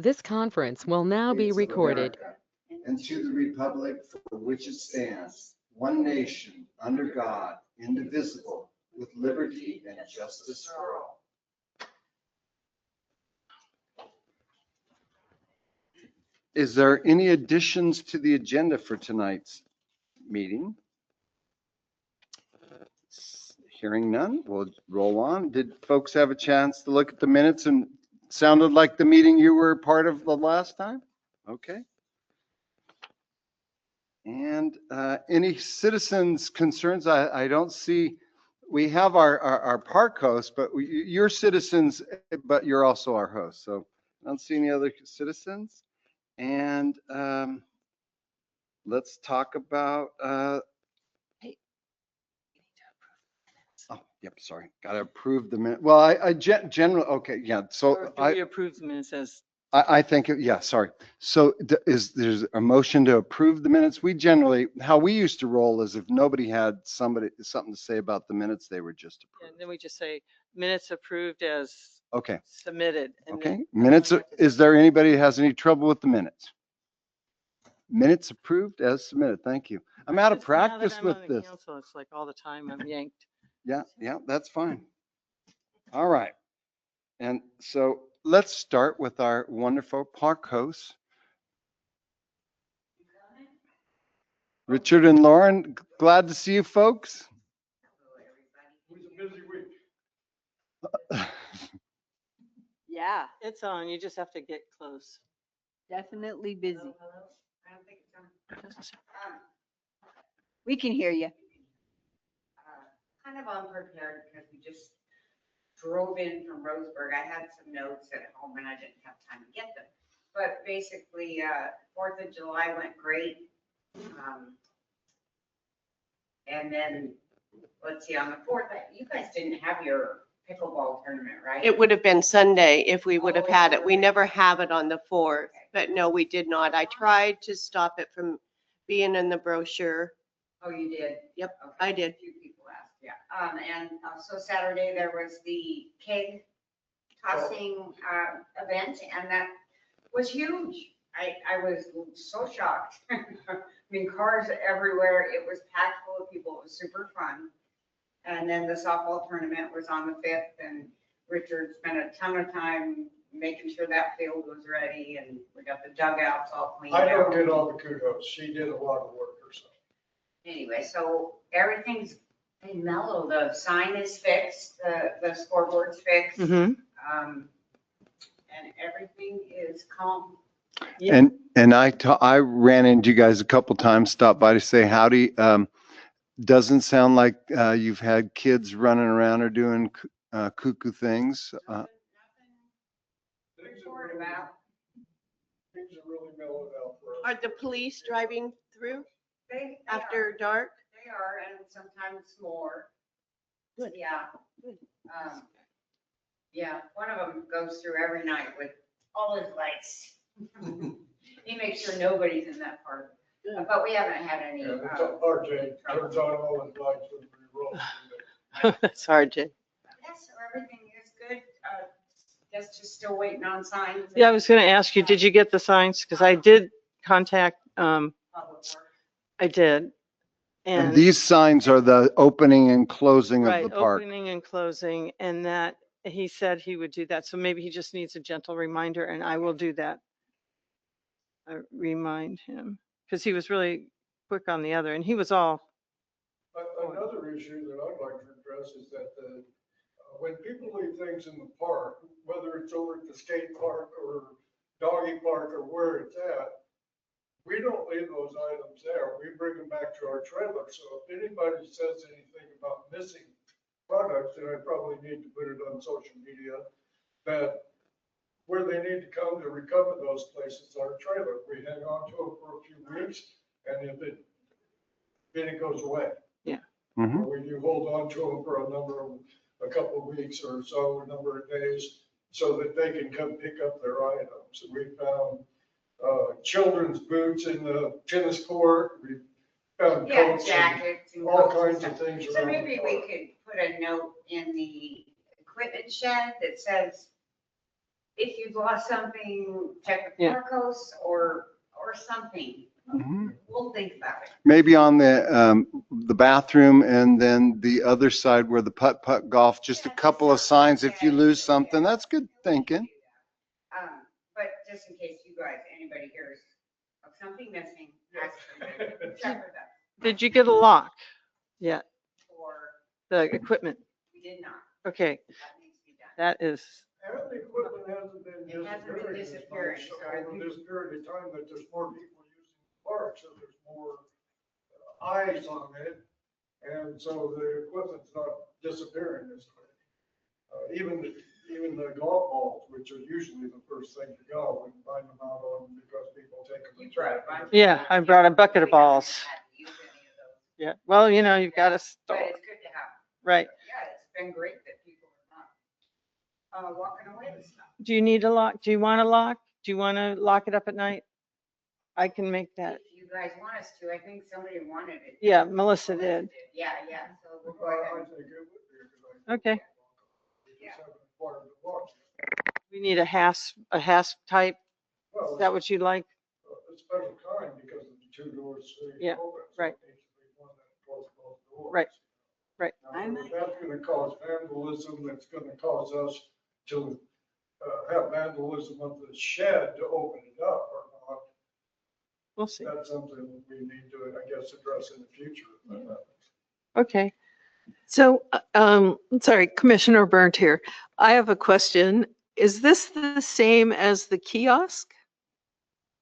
This conference will now be States of recorded. America, and to the republic for which it stands, one nation, under God, indivisible, with liberty and justice for all. Is there any additions to the agenda for tonight's meeting? Hearing none, we'll roll on. Did folks have a chance to look at the minutes and sounded like the meeting you were part of the last time? Okay. And any citizens' concerns? I don't see, we have our park host, but you're citizens, but you're also our host. So I don't see any other citizens. And let's talk about, oh, yep, sorry. Got to approve the minute. Well, I generally, okay, yeah. So Or do we approve the minutes as, I think, yeah, sorry. So there's a motion to approve the minutes? We generally, how we used to roll is if nobody had something to say about the minutes, they were just and approved. then we just say minutes approved as Okay, submitted. And okay. then- Minutes, is there anybody who has any trouble with the minutes? Minutes approved as submitted. Thank you. I'm out of Just now that practice I'm with on the this. council, it's like all the time I'm yanked. Yeah, that's fine. All right. And so let's start with our wonderful park hosts. Richard and Lauren, glad to see you folks. It was a busy week. Yeah, It's on, you just have to get close. definitely busy. We can hear you. Kind of unprepared because we just drove in from Roseburg. I had some notes at home and I didn't have time to get them. But basically, 4th of July went great. And then, let's see, on the 4th, you guys didn't have your pickleball tournament, right? It would have been Sunday if we would have had it. We never have it on the 4th, but no, we did not. I tried to stop it from being in the brochure. Oh, you did? Yep, Okay, I did. A few people asked, yeah. And so Saturday, there was the keg tossing event, and that was huge. I was so shocked. I mean, cars everywhere. It was packed full of people. It was super fun. And then the softball tournament was on the 5th, and Richard spent a ton of time making sure that field was ready, and we got the dugouts all cleaned out. I don't get all the kudos. She did a lot of work herself. Anyway, so everything's been mellow. The sign is fixed, the scoreboard's fixed, Mm-hmm. and everything is calm. Yeah. And I ran into you guys a couple times, stopped by to say howdy. Doesn't sound like you've had kids running around or doing cuckoo things. Things are Report really- about, Things are really mellowed out for us. Are the police driving through they after are, dark? they are, and sometimes more. Good. Yeah. Good. Yeah, one of them goes through every night with all his lights. He makes sure nobody's in that part. Good. But we haven't had any. Yeah, it's RJ turns on all his lights when we roll. That's hard, Jay. Yes, so everything is good. Guess just still waiting on signs. Yeah, I was going to ask you, did you get the signs? Because I did contact, Public Works. I did. And these signs are the opening and closing of Right, the park. opening and closing, and that he said he would do that. So maybe he just needs a gentle reminder, and I will do that. Remind him, because he was really quick on the other, and he was all, Another issue that I'd like to address is that when people leave things in the park, whether it's over at the skate park or doggy park or where it's at, we don't leave those items there. We bring them back to our trailer. So if anybody says anything about missing products, then I probably need to put it on social media, that where they need to come to recover those places, our trailer. We hang on to them for a few weeks, and then it goes away. Mhm. Or you hold on to them for a couple of weeks or so, a number of days, so that they can come pick up their items. We found children's boots in the tennis court. We found Yeah, coats, and jackets and all coats and kinds of stuff. things So around the maybe we park. could put a note in the equipment shed that says, if you've lost something, check with Yeah. Marcos or something. Mhm. We'll think about it. Maybe on the bathroom and then the other side where the putt-putt golf, just a couple of signs if you lose something. That's good thinking. But just in case you guys, anybody hears of something missing, ask somebody, check with us. Did you get a lock yet? Or The equipment? we did not, Okay, that needs to be done. that is, And the equipment hasn't been It hasn't been disappearing as disappearing, much so I over think- this period of time that there's more people using the park, so there's more eyes on it. And so the equipment's not disappearing as quick. Even the golf balls, which are usually the first thing to go, and find them out on because people take them. You brought a bunch. Yeah, I brought a bucket of We haven't balls. had to use any of those, yeah, well, you've got to But store, it's good to have. right. Yeah, it's been great that people are not walking away with stuff. Do you need a lock? Do you want a lock? Do you want to lock it up at night? I can make that. If you guys want us to, I think somebody wanted it. Yeah, Melissa did. Yeah, so we'll go I ahead. think it would be, because I. Okay. We just haven't acquired the watch. We need a hasp type. Well, Is that what you like? a special kind because of the two doors. Yeah, open, so right. it needs to be one that closes both doors. Right, right. Now, I'm- if that's gonna cause vandalism, that's gonna cause us to have vandalism of the shed to open it up or not. We'll see. That's something we need to, I guess, address in the future. if that happens. Okay. So, sorry, Commissioner Burnt here. I have a question. Is this the same as the kiosk?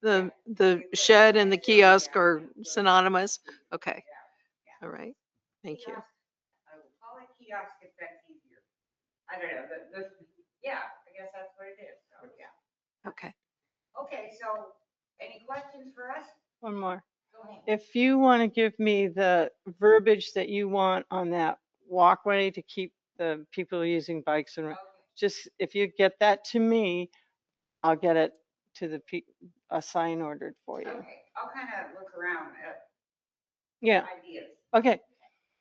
The shed and the kiosk are synonymous? Okay, all right, thank you. Kiosk, I will call it kiosk if that's easier. I don't know, yeah, I guess that's what it is, so, yeah. Okay. Okay, so any questions for us? One more. Go ahead. If you want to give me the verbiage that you want on that walkway to keep the people using bikes and, Okay. just, if you get that to me, I'll get it to a sign ordered for you. Okay, I'll kind of look around at Yeah, ideas. okay.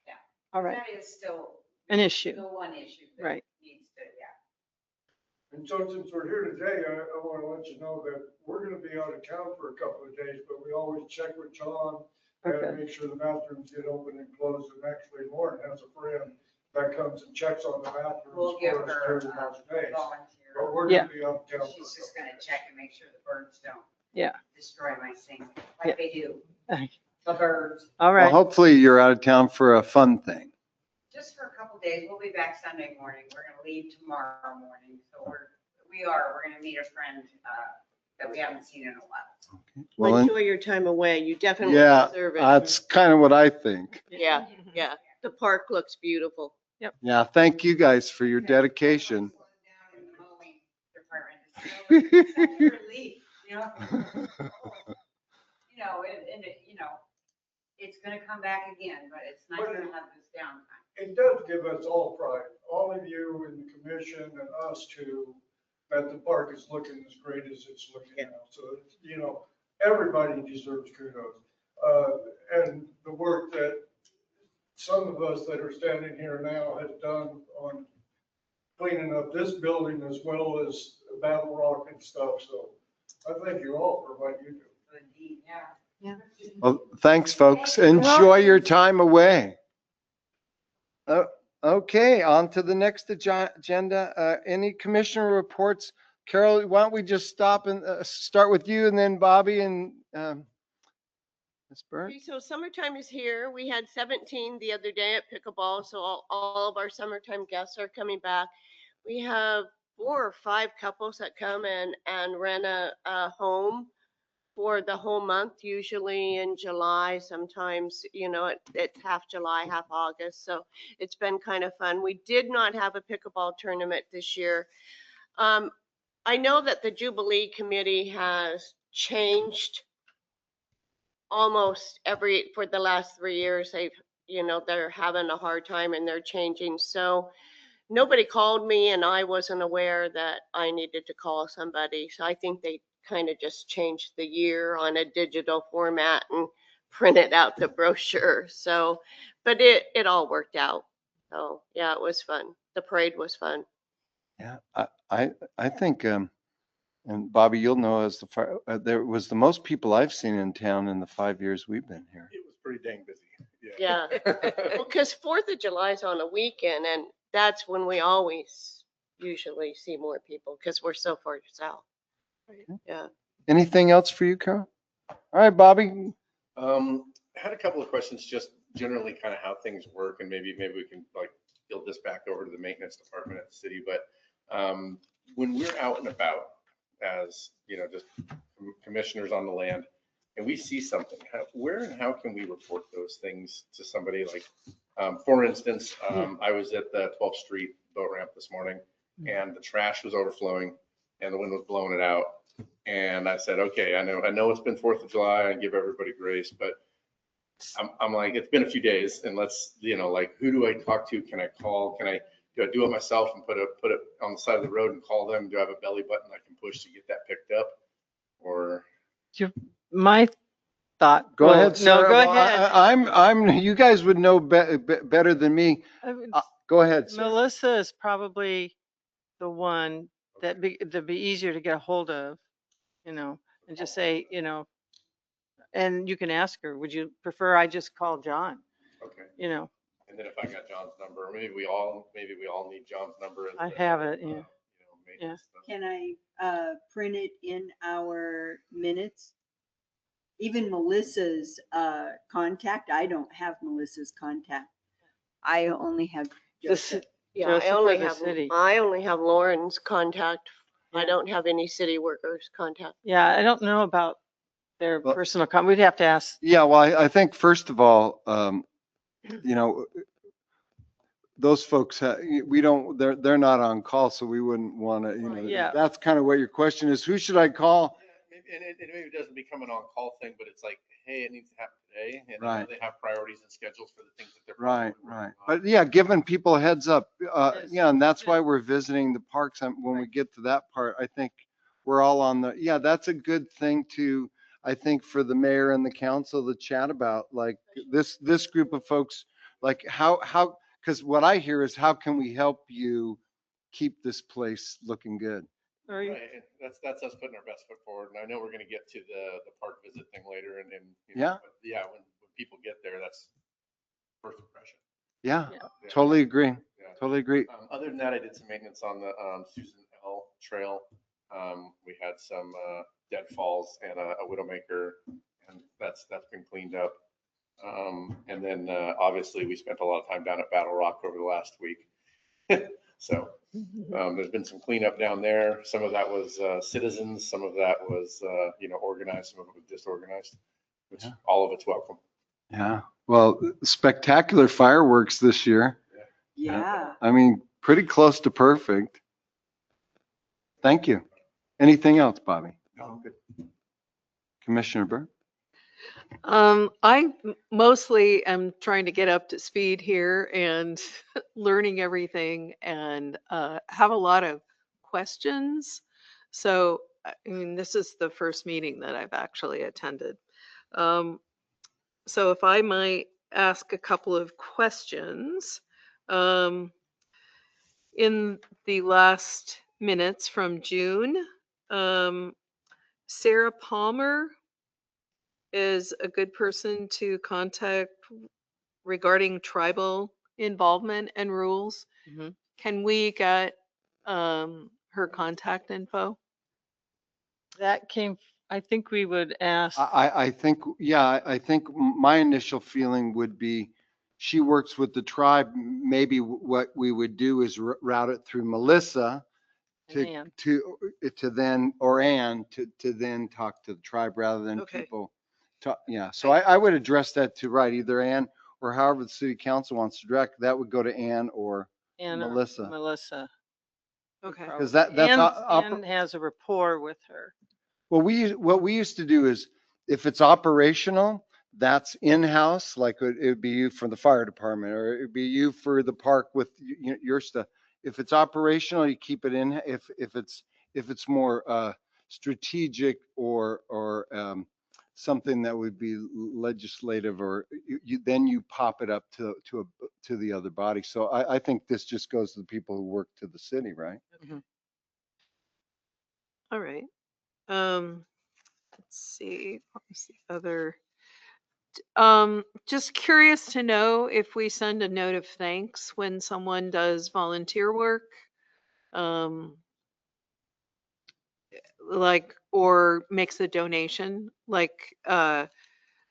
Yeah. All right, That is still an issue. the one issue that Right. needs to, yeah. And so since we're here today, I want to let you know that we're going to be out of town for a couple of days, but we always check with John Okay. and make sure the bathrooms get open and closed. And actually Lauren has a friend that comes and checks on the bathrooms We'll give for us her during those days. volunteer. But we're Yeah. going to be out of town. for a She's just couple gonna of check and make sure the birds don't Yeah. destroy my thing, Yeah. like they do, Okay. the birds. All Well, right, hopefully you're out of town for a fun thing. Just for a couple days, we'll be back Sunday morning. We're gonna leave tomorrow morning, so we're gonna meet a friend, that we haven't seen in a while. Well, Enjoy your time away. You definitely yeah, deserve it. that's kind of what I think. Yeah, yeah. The park looks beautiful. Yeah, thank you guys for your dedication. Slow down in the mowing department. It's such a relief, you know? It's gonna come back again, but it's nice to have this downtime. It does give us all pride, all of you in the commission and us too, that the park is looking as great as it's looking now. So, everybody deserves kudos. And the work that some of us that are standing here now has done on cleaning up this building as well as Battle Rock and stuff. So I thank you all for what you do. Indeed, yeah. Well, thanks, folks. Enjoy your time away. Okay, on to the next agenda. Any commissioner reports? Carol, why don't we just stop and start with you and then Bobby and Ms. Burnt? Okay, so summertime is here. We had 17 the other day at pickleball, so all of our summertime guests are coming back. We have 4 or 5 couples that come and rent a home for the whole month, usually in July. Sometimes, it's half July, half August. So it's been kind of fun. We did not have a pickleball tournament this year. I know that the Jubilee Committee has changed almost for the last 3 years. They're having a hard time and they're changing. So nobody called me and I wasn't aware that I needed to call somebody. So I think they kind of just changed the year on a digital format and printed out the brochure. So, but it all worked out. So yeah, it was fun. The parade was fun. Yeah, I think And Bobby, you'll know as the fire, there was the most people I've seen in town in the 5 years we've been here. It was pretty dang busy. Yeah. Well, because 4th of July is on a weekend and that's when we always usually see more people because we're so far south. Yeah. Anything else for you, Carl? All right, Bobby. I had a couple of questions, just generally kind of how things work, and maybe we can like build this back over to the maintenance department at the city. But when we're out and about as, just commissioners on the land, and we see something, where and how can we report those things to somebody? Like, for instance, I was at the 12th Street boat ramp this morning, and the trash was overflowing, and the wind was blowing it out. And I said, okay, I know it's been 4th of July, I give everybody grace, but I'm like, it's been a few days, and let's, like, who do I talk to? Can I call? Do I do it myself and put it on the side of the road and call them? Do I have a belly button I can push to get that picked up? Or My thought. Go well, ahead, No, Sarah. go Well, ahead. you guys would know better than me. I would- Go ahead, Sarah. Melissa is probably the one that'd be easier to get a hold of, and just say, and you can ask her, would you prefer I just call John? okay. And then if I got John's number, maybe we all need John's number. I have it, yeah. maintenance stuff. Can I print it in our minutes? Even Melissa's contact, I don't have Melissa's contact. I only have This, Joseph. Yeah, Joseph or the city? I only have Lauren's contact. I Yeah. don't have any city workers' contact. yeah, I don't know about their Well- personal we'd have to ask. Yeah, well, I think first of all, those folks, they're not on call, so we wouldn't want to, Yeah. that's kind of what your question is. Who should I call? And it maybe doesn't become an on-call thing, but it's like, hey, it needs to happen today. And Right. they have priorities and schedules for the things that they're. Right, probably right. working on. But yeah, giving people a heads up. Yes. Yeah, and that's why we're visiting the parks. And when we get to that part, I think we're all on that's a good thing to, I think, for the mayor and the council to chat about, like this group of folks, like how, because what I hear is how can we help you keep this place looking good? Or you- Right, and that's us putting our best foot forward. And I know we're gonna get to the park visit thing later and Yeah. but yeah, when people get there, that's first impression. Yeah, Yeah. Yeah. totally agree. Yeah. Totally agree. Other than that, I did some maintenance on the Susan L Trail. We had some deadfalls and a widowmaker, and that's been cleaned up. And then obviously we spent a lot of time down at Battle Rock over the last week. So there's been some cleanup down there. Some of that was citizens, some of that was organized, some of it was disorganized, which Yeah. all of it's welcome. Yeah. Well, spectacular fireworks this year. Yeah. I mean, pretty close to perfect. Thank you. Anything else, Bobby? No, good. Commissioner Burr? I mostly am trying to get up to speed here and learning everything and have a lot of questions. So, I mean, this is the first meeting that I've actually attended. So if I might ask a couple of questions. In the last minutes from June, Sarah Palmer is a good person to contact regarding tribal involvement and rules. Mhm. Can we get her contact info? That I think we would ask. I think, yeah, I think my initial feeling would be she works with the tribe. Maybe what we would do is route it through Melissa Ann. to then, or Ann to then talk to the tribe rather than Okay. people. Yeah, so I would address that to either Ann or however the city council wants to direct, that would go to Ann or Ann or Melissa. Melissa. would Okay. probably- 'Cause that's Ann has a rapport with her. Well, what we used to do is if it's operational, that's in-house, like it'd be you for the fire department, or it'd be you for the park with your stuff. If it's operational, you keep it in. If it's more strategic or something that would be legislative, or then you pop it up to the other body. So I think this just goes to the people who work to the city, right? All right. Let's see, what was the other? Just curious to know if we send a note of thanks when someone does volunteer work. Um, like, or makes a donation, like,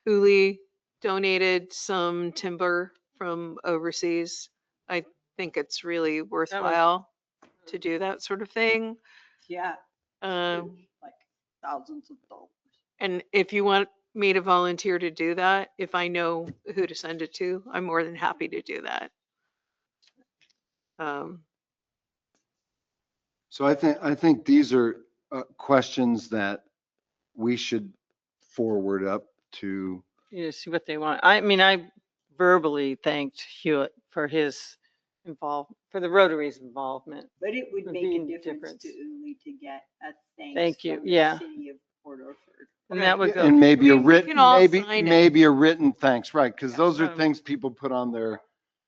Uli donated some timber from overseas. I think it's really worthwhile to do that sort of thing. Yeah, Um, like thousands of dollars. and if you want me to volunteer to do that, if I know who to send it to, I'm more than happy to do that. So I think these are questions that we should forward up to, You see what they want. I mean, I verbally thanked Hewitt for his for the Rotary's involvement. But it would Would make be a a difference difference. to Uli to get a Thank thanks you, from the yeah. city of Port Orford. And that would go. and maybe a We written, can all sign it. maybe a written thanks, right? Because those are Um, things people put on their,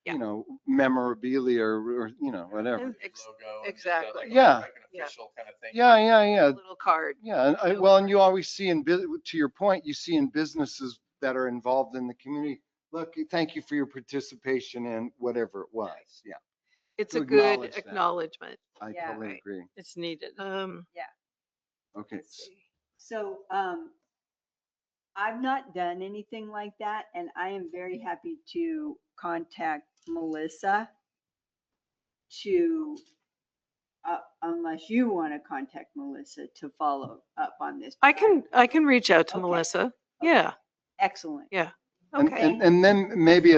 Yeah. you know, memorabilia or, you know, whatever. And- Logo and just, exactly. like, Yeah. like an Yeah. official kind of thing. Yeah, yeah, A yeah. little card. Yeah, and Yeah. well, and you always see to your point, you see in businesses that are involved in the community, look, thank you for your participation in whatever it was. Yeah, It's To a good acknowledge that. acknowledgement. I Yeah. totally Right. agree. It's needed. Okay. Let's see. So, I've not done anything like that, and I am very happy to contact Melissa to, unless you want to contact Melissa to follow up on this. I can reach out to Okay. Melissa. Yeah, Excellent. And, okay. and then maybe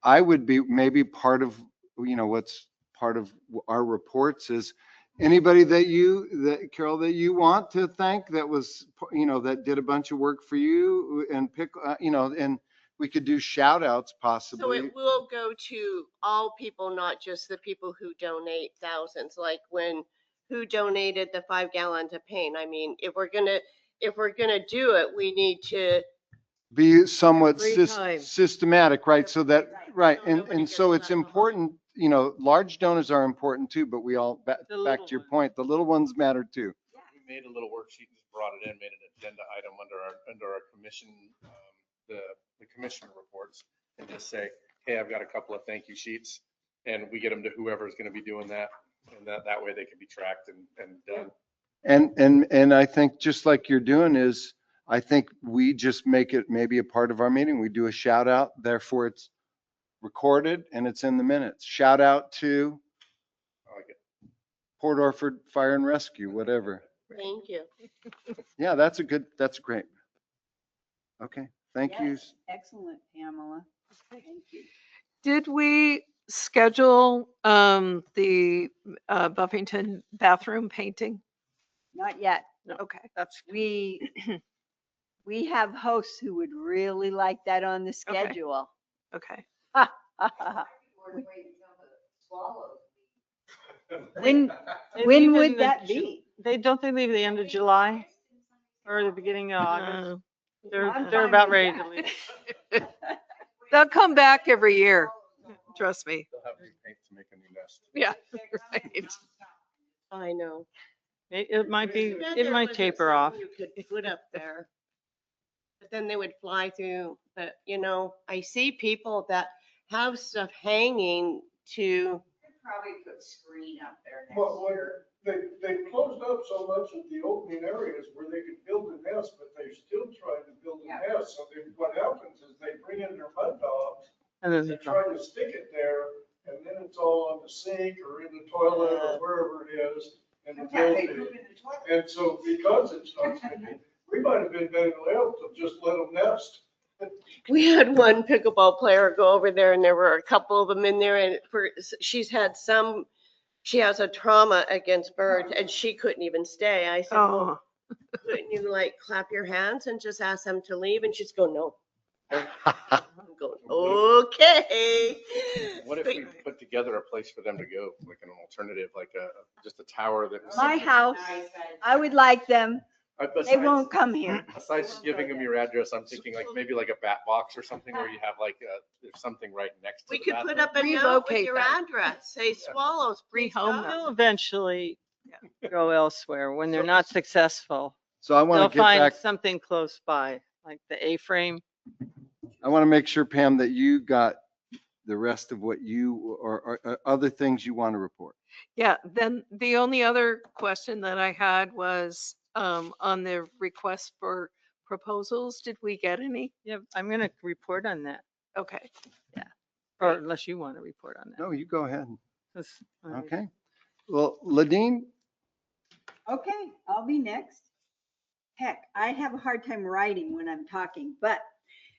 I would be maybe part of, you know, what's part of our reports is anybody that Carol, that you want to thank that was, you know, that did a bunch of work for you and pick, you know, and we could do shout outs So possibly. it will go to all people, not just the people who donate thousands, like who donated the 5 gallons of paint. I mean, if we're gonna do it, we need to, Be somewhat Every time. systematic, right? So that, right. So And, nobody and so gets it's left behind. important, you know, large donors are important too, but we all, back The to little your ones. point, the little ones matter too. We made a little worksheet and just brought it in, made an agenda item under our commission, the commissioner reports, and just say, hey, I've got a couple of thank you sheets, and we get them to whoever's going to be doing that, and that way they can be tracked and done. And I think just like you're doing is, I think we just make it maybe a part of our meeting. We do a shout out, therefore it's recorded and it's in the minutes. Shout out to I like it. Port Orford Fire and Rescue, whatever. thank you. Yeah, that's great. Okay, thank you. Yes, excellent, Pamela. Thank you. Did we schedule the Buffington bathroom painting? Not yet. Okay. That's We have hosts who would really like that on the schedule. Okay. When, It's when even would the that Ju- be? Don't they leave the end of July or the beginning of August? Uh, They're I'm they're fine about with ready that. to leave. They'll come back every year. Trust me. They'll have new paint to make a new nest. Yeah. Right. I know. It might be, Said it there might wasn't taper something off. You could put up there. But then they would fly through, but you know, I see people that have stuff hanging to, Probably put screen up there Well, next year. they closed up so much of the opening areas where they could build a nest, but they're still trying to build Yeah. a nest. So what happens is they bring in their mud dogs, And then they they drop. try to stick it there, and then it's all on the sink or in the toilet or wherever it is. And the Sometimes they building. poop in the toilet. And so because it's not sticking, we might have been better left to just let them nest. we had one pickleball player go over there and there were a couple of them in there and she has a trauma against birds and she couldn't even stay. I said, well, Oh, couldn't you like clap your hands and just ask them to leave? And she's going, no. I'm going, okay. What if we put together a place for them to go, like an alternative, like just a tower that was. My house, I would like them. They won't come here. Besides giving them your address, I'm thinking like maybe like a bat box or something where you have like there's something right next to We the could bathroom. put up a note with Relocate your them. address, say Swallows, please Rehome come. them. They'll eventually go elsewhere when they're not successful. So I want They'll to get find back, something close by, like the A-frame. I want to make sure, Pam, that you got the rest of what you, or other things you want to report. Yeah, then the only other question that I had was on the request for proposals. Did we get any? Yeah, I'm gonna report on that, Okay. or unless you want to report on that. No, you go ahead. 'Cause, Okay. Well, Ladine, Okay, I'll be next. Heck, I have a hard time writing when I'm talking, but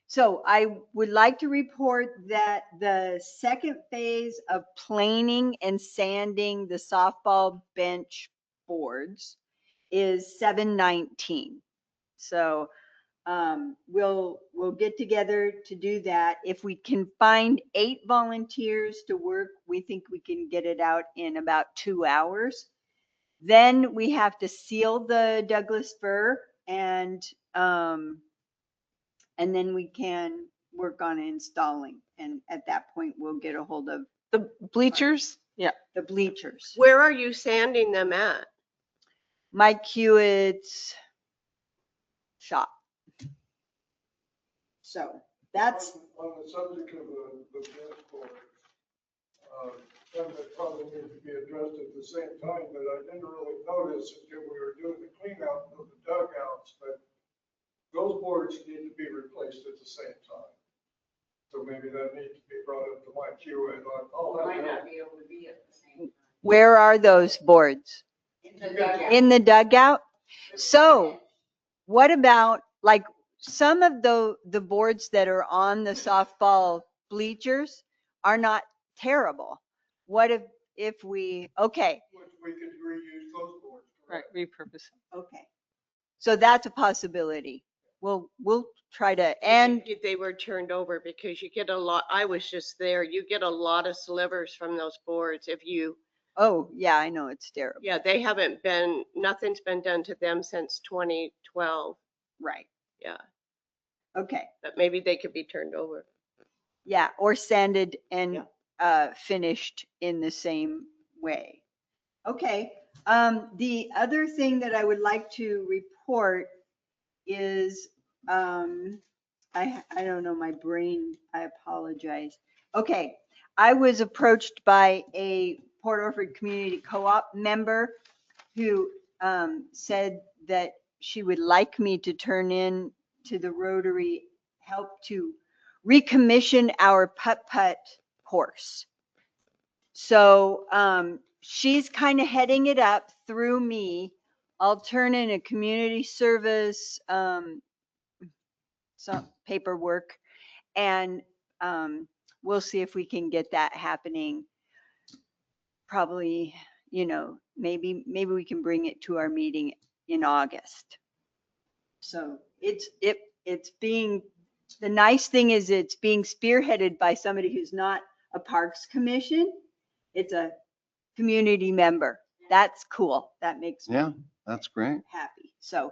so I would like to report that the second phase of planing and sanding the softball bench boards is 7/19. So we'll get together to do that. If we can find 8 volunteers to work, we think we can get it out in about 2 hours. Then we have to seal the Douglas fir and then we can work on installing. And at that point, we'll get a hold of The bleachers? the bleachers. Where are you sanding them at? Mike Hewitt's shop. So that's, On the subject of the bench board, something that probably needs to be addressed at the same time, but I didn't really notice until we were doing the clean out of the dugouts, but those boards need to be replaced at the same time. So maybe that needs to be brought up to Mike Hewitt. I'll have Might to not help. be able to be at the same time. where are those boards? In the dugout. In the dugout? So what about like some of the boards that are on the softball bleachers are not terrible. What if we, okay, Which we could reuse those boards. right, correct? repurpose. okay. So that's a possibility. We'll try to, and They were turned over because you get a lot, I was just there, you get a lot of slivers from those boards if you, oh, yeah, I know it's terrible. yeah, they haven't been, nothing's been done to them since 2012. Right. Yeah, Okay. but maybe they could be turned over. Yeah, or sanded and finished in the same way. Okay. The other thing that I would like to report is, I don't know, my brain, I apologize. Okay, I was approached by a Port Orford Community Co-op member who said that she would like me to turn in to the Rotary, help to recommission our putt-putt course. So she's kind of heading it up through me. I'll turn in a community service, some paperwork, and we'll see if we can get that happening. Probably, maybe we can bring it to our meeting in August. So it's being, the nice thing is it's being spearheaded by somebody who's not a Parks Commission. It's a community member. That's cool. That makes me yeah, that's great. happy. So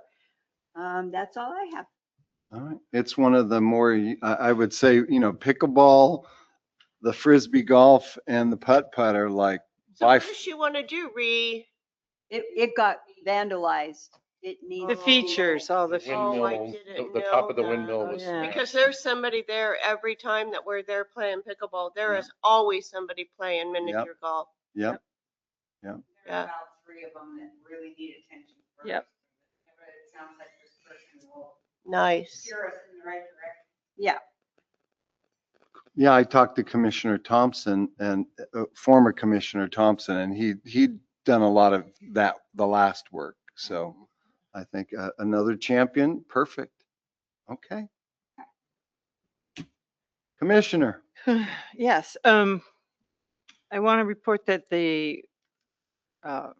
that's all I have. All right. It's one of the more, I would say, pickleball, the frisbee golf and the putt putt are like, So by what does she want to do? It got vandalized. It needs. The features, all the, Oh, I Windmill, didn't the top of the know windmill that. was Oh, yeah. Because there's somebody there every time that we're there playing pickleball. There is always somebody playing miniature golf. yep. There's Yeah. about 3 of them that really need attention. first. Yep. But it sounds like this person will Nice. steer us in the right direction. Yeah. Yeah, I talked to Commissioner Thompson and former Commissioner Thompson, and he'd done a lot of that, the last work. So I think another champion, perfect. Okay. Commissioner, yes, I want to report that the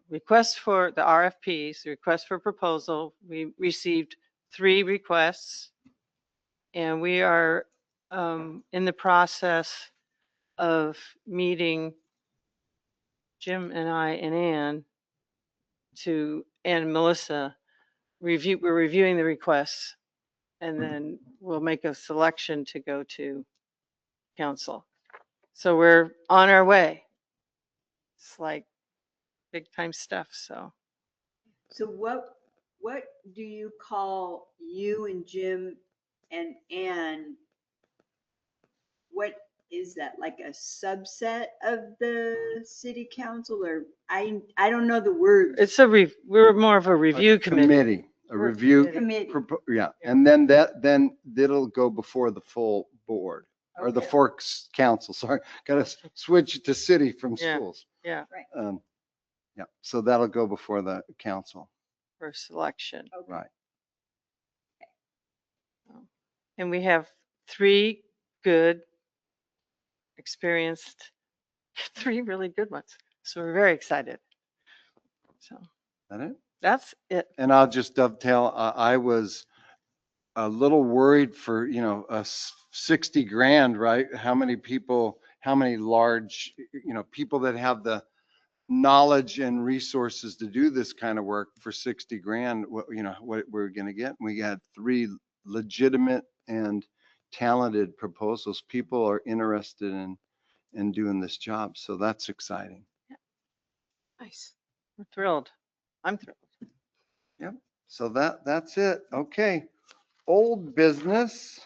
request for the RFPs, the request for proposal, we received 3 requests. And we are in the process of meeting Jim and I and Ann and Melissa, we're reviewing the requests. And then we'll make a selection to go to council. So we're on our way. It's like big time stuff, so. So what what do you call you and Jim and Ann? What is that, like a subset of the city council, or I don't know the word. It's we're more of a review committee. A We're a review, Committee. yeah, Yeah. and then that'll go before the full board or the Okay. Forks Council, sorry, gotta switch it to city from Yeah. schools. Yeah, Yeah, so that'll go before the council, for selection. Okay. right? And we have 3 good, experienced, 3 really good ones. So we're very excited. So That it? that's it. And I'll just dovetail, I was a little worried for, 60 grand, right? How many people, how many large, people that have the knowledge and resources to do this kind of work for 60 grand, what we're going to get. We got 3 legitimate and talented proposals. People are interested in doing this job. So that's exciting. Nice. We're thrilled. I'm thrilled. So that's it. Okay. Old business.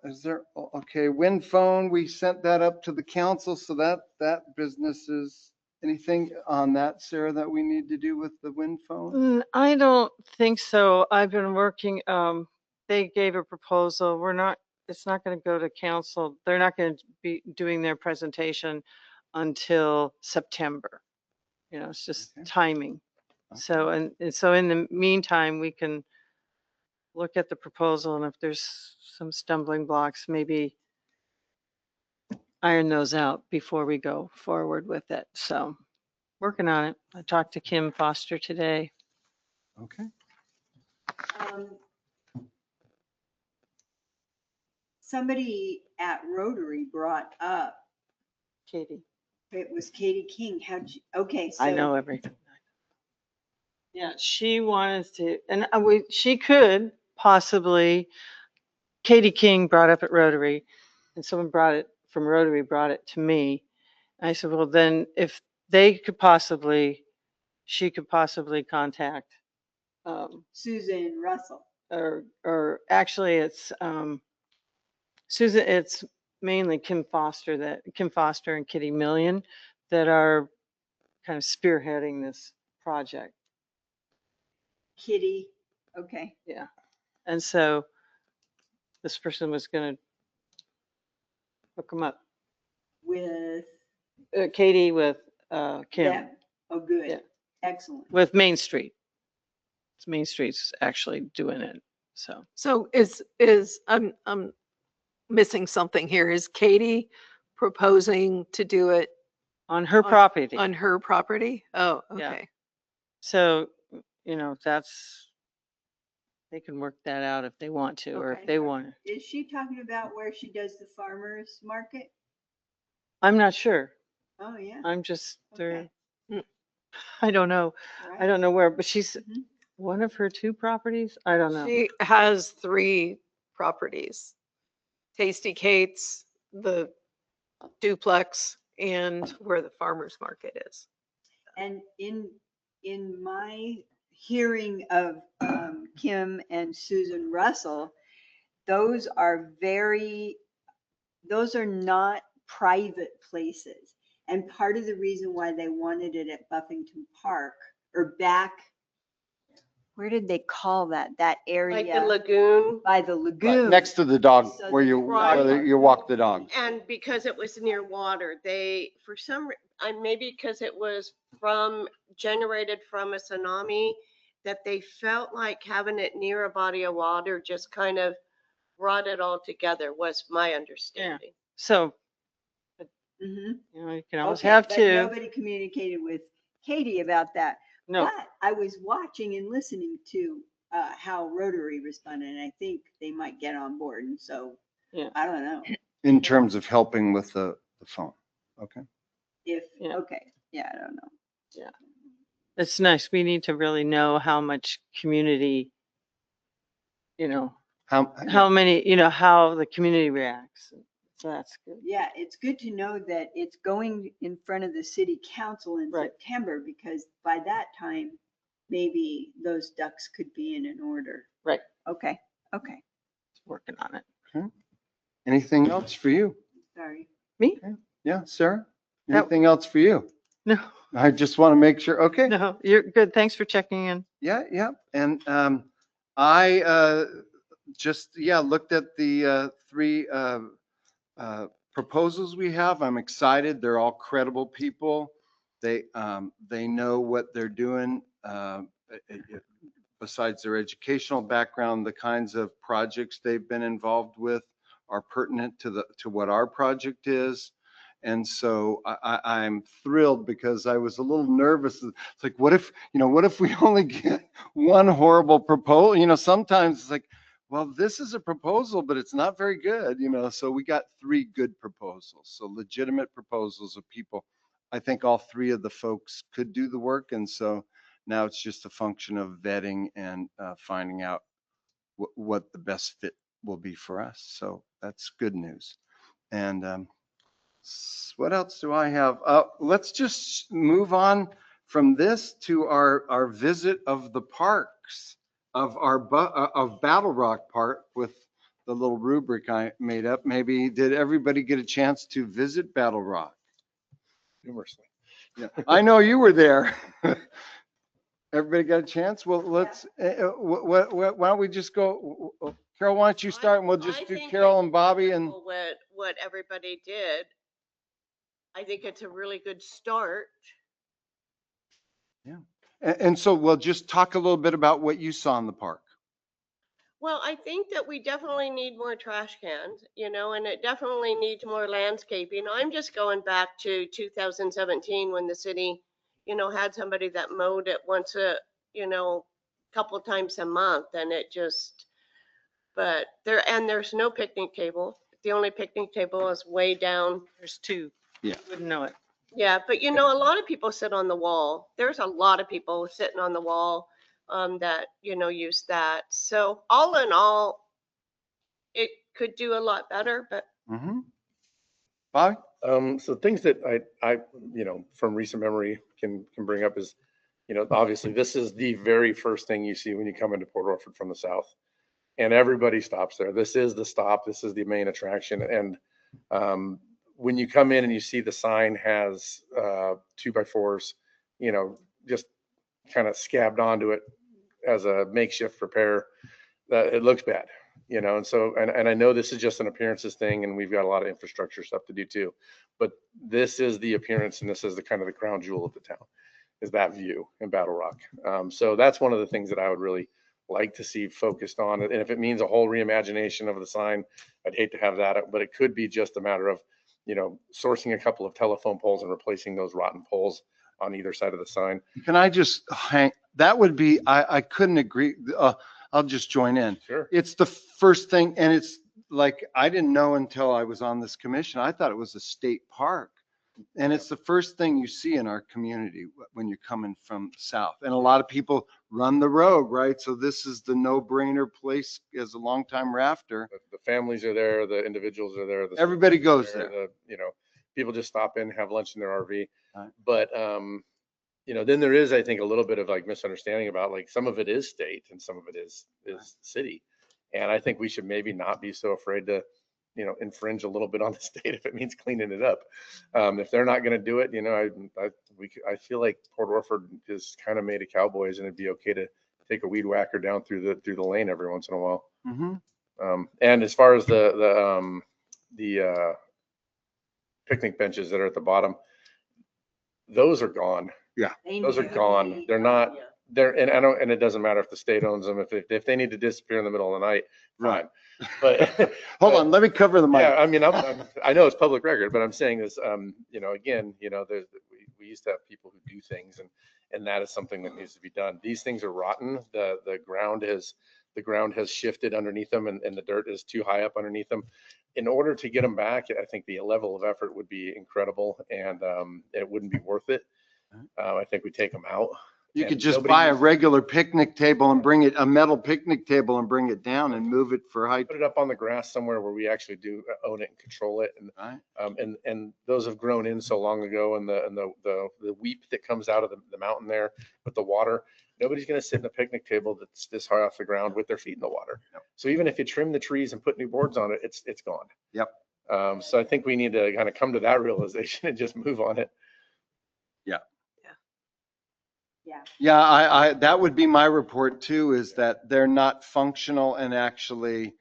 Is there, okay, wind phone, we sent that up to the council. So that business is, anything on that, Sarah, that we need to do with the wind phone? I don't think so. I've been working, they gave a proposal. It's not going to go to council. They're not going to be doing their presentation until September. It's just Okay. timing. So, and so in the meantime, we can look at the proposal, and if there's some stumbling blocks, maybe iron those out before we go forward with it. So working on it. I talked to Kim Foster today. Okay. Um, Somebody at Rotary brought up, Katie, it was Katie King. Okay, so. I know everything. Yeah, she wanted to, and she could possibly, Katie King brought up at Rotary, and someone from Rotary brought it to me. I said, well, then if she could possibly contact, Susan Russell. or actually it's, Susan, it's mainly Kim Foster and Kitty Million that are kind of spearheading this project. Kitty, okay. Yeah. And so this person was going to hook them up. With Katie with Kim, them. Oh, good. Yeah. Excellent. with Main Street. Main Street's actually doing it. So So I'm missing something here. Is Katie proposing to do it on her On- property. on her property? Oh, Yeah. okay. So, they can work that out if they want to, or if Okay. they want to. Is she talking about where she does the farmer's market? I'm not sure. Oh, yeah. I'm just there. Okay. I don't know. I Right. don't know where, but she's Mhm. one of her 2 properties. I don't know. She has 3 properties. Tasty Kate's, the duplex, and where the farmer's market is. And in my hearing of Kim and Susan Russell, those are not private places. And part of the reason why they wanted it at Buffington Park or back, where did they call that Like area? the lagoon. By the Right, lagoon. next to the dog, So where the you, Right. where you walk the dog. And because it was near water, they, for some, maybe because it was generated from a tsunami, that they felt like having it near a body of water just kind of brought it all together, was my understanding. So, Mhm. you can always Okay, have but 2. nobody communicated with Katie about that. No, But I was watching and listening to how Rotary responded, and I think they might get on board. And so, Yeah. I don't know In terms of helping with the phone. Okay. if, Yeah. okay, yeah, I don't know. it's nice. We need to really know how much community, how many, how the community reacts. So that's good. Yeah, it's good to know that it's going in front of the city council in Right. September, because by that time, maybe those ducks could be in an order. Right. Okay, okay, Working on it. Anything else for you? sorry. Me? Yeah, Sarah? That- Anything else for you? No, I just want to make sure. Okay. no, you're good. Thanks for checking in. Yeah, yeah. And I just, yeah, looked at the three proposals we have. I'm excited. They're all credible people. They know what they're doing. Besides their educational background, the kinds of projects they've been involved with are pertinent to what our project is. And so I'm thrilled because I was a little nervous. It's like, what if we only get one horrible proposal? Sometimes it's like, well, this is a proposal, but it's not very good, so we got three good proposals. So legitimate proposals of people. I think all three of the folks could do the work. And so now it's just a function of vetting and finding out what the best fit will be for us. So that's good news. And what else do I have? Let's just move on from this to our visit of the parks of Battle Rock Park with the little rubric I made up. Maybe did everybody get a chance to visit Battle Rock? Numerously. Yeah, I know you were there. Everybody got a chance? Well, let's, why don't we just go, Carol, why don't you start and we'll I just do think Carol it's and Bobby and, wonderful what everybody did. I think it's a really good start. and so we'll just talk a little bit about what you saw in the park. Well, I think that we definitely need more trash cans, and it definitely needs more landscaping. I'm just going back to 2017 when the city, had somebody that mowed it once couple times a month, and but there's no picnic table. The only picnic table is way down. There's two. Yeah. Wouldn't know it. Yeah, but a lot of people sit on the wall. There's a lot of people sitting on the wall that, use that. So all in all, it could do a lot better, but Mm-hmm. Bobby? So things that I from recent memory can bring up is, obviously this is the very first thing you see when you come into Port Orford from the south, and everybody stops there. This is the stop. This is the main attraction. And when you come in and you see the sign has 2x4s, just kind of scabbed onto it as a makeshift repair, it looks bad. And so, and I know this is just an appearances thing, and we've got a lot of infrastructure stuff to do too, but this is the appearance, and this is the kind of the crown jewel of the town, is that view in Battle Rock. So that's one of the things that I would really like to see focused on. And if it means a whole reimagination of the sign, I'd hate to have that, but it could be just a matter of, sourcing a couple of telephone poles and replacing those rotten poles on either side of the sign. Can I just that would be, I couldn't agree. I'll just join in. Sure. It's the first thing, and it's like, I didn't know until I was on this commission. I thought it was a state park. And it's the first thing you see in our community when you're coming from south. And a lot of people run the road, right? So this is the no-brainer place as a longtime rafter. The families are there, the individuals are there. Everybody goes there. People just stop in, have lunch in their RV. Right. But, then there is, I think, a little bit of like misunderstanding about like some of it is state and some of it is city. And I think we should maybe not be so afraid to, infringe a little bit on the state if it means cleaning it up. If they're not going to do it, I feel like Port Orford is kind of made of cowboys, and it'd be okay to take a weed whacker down through the lane every once in a while. Mm-hmm. And as far as the picnic benches that are at the bottom, those are gone. Those are gone. They're not there. And it doesn't matter if the state owns them. If they need to disappear in the middle of the night, fine. But hold on, let me cover the mic. Yeah, I mean, I know it's public record, but I'm saying this, again, we used to have people who do things, and that is something that needs to be done. These things are rotten. The ground has shifted underneath them, and the dirt is too high up underneath them. In order to get them back, I think the level of effort would be incredible, and it wouldn't be worth it. I think we take them out You And could just nobody buy a uses- regular picnic table and bring it, a metal picnic table and bring it down and move it for height. Put it up on the grass somewhere where we actually do own it and control it. And Right? and those have grown in so long ago, and the weep that comes out of the mountain there with the water. Nobody's going to sit in a picnic table that's this high off the ground with their feet in the water. Yep. So even if you trim the trees and put new boards on it, it's gone. Yep. So I think we need to kind of come to that realization and just move on it. Yeah, that would be my report too, is that they're not functional and actually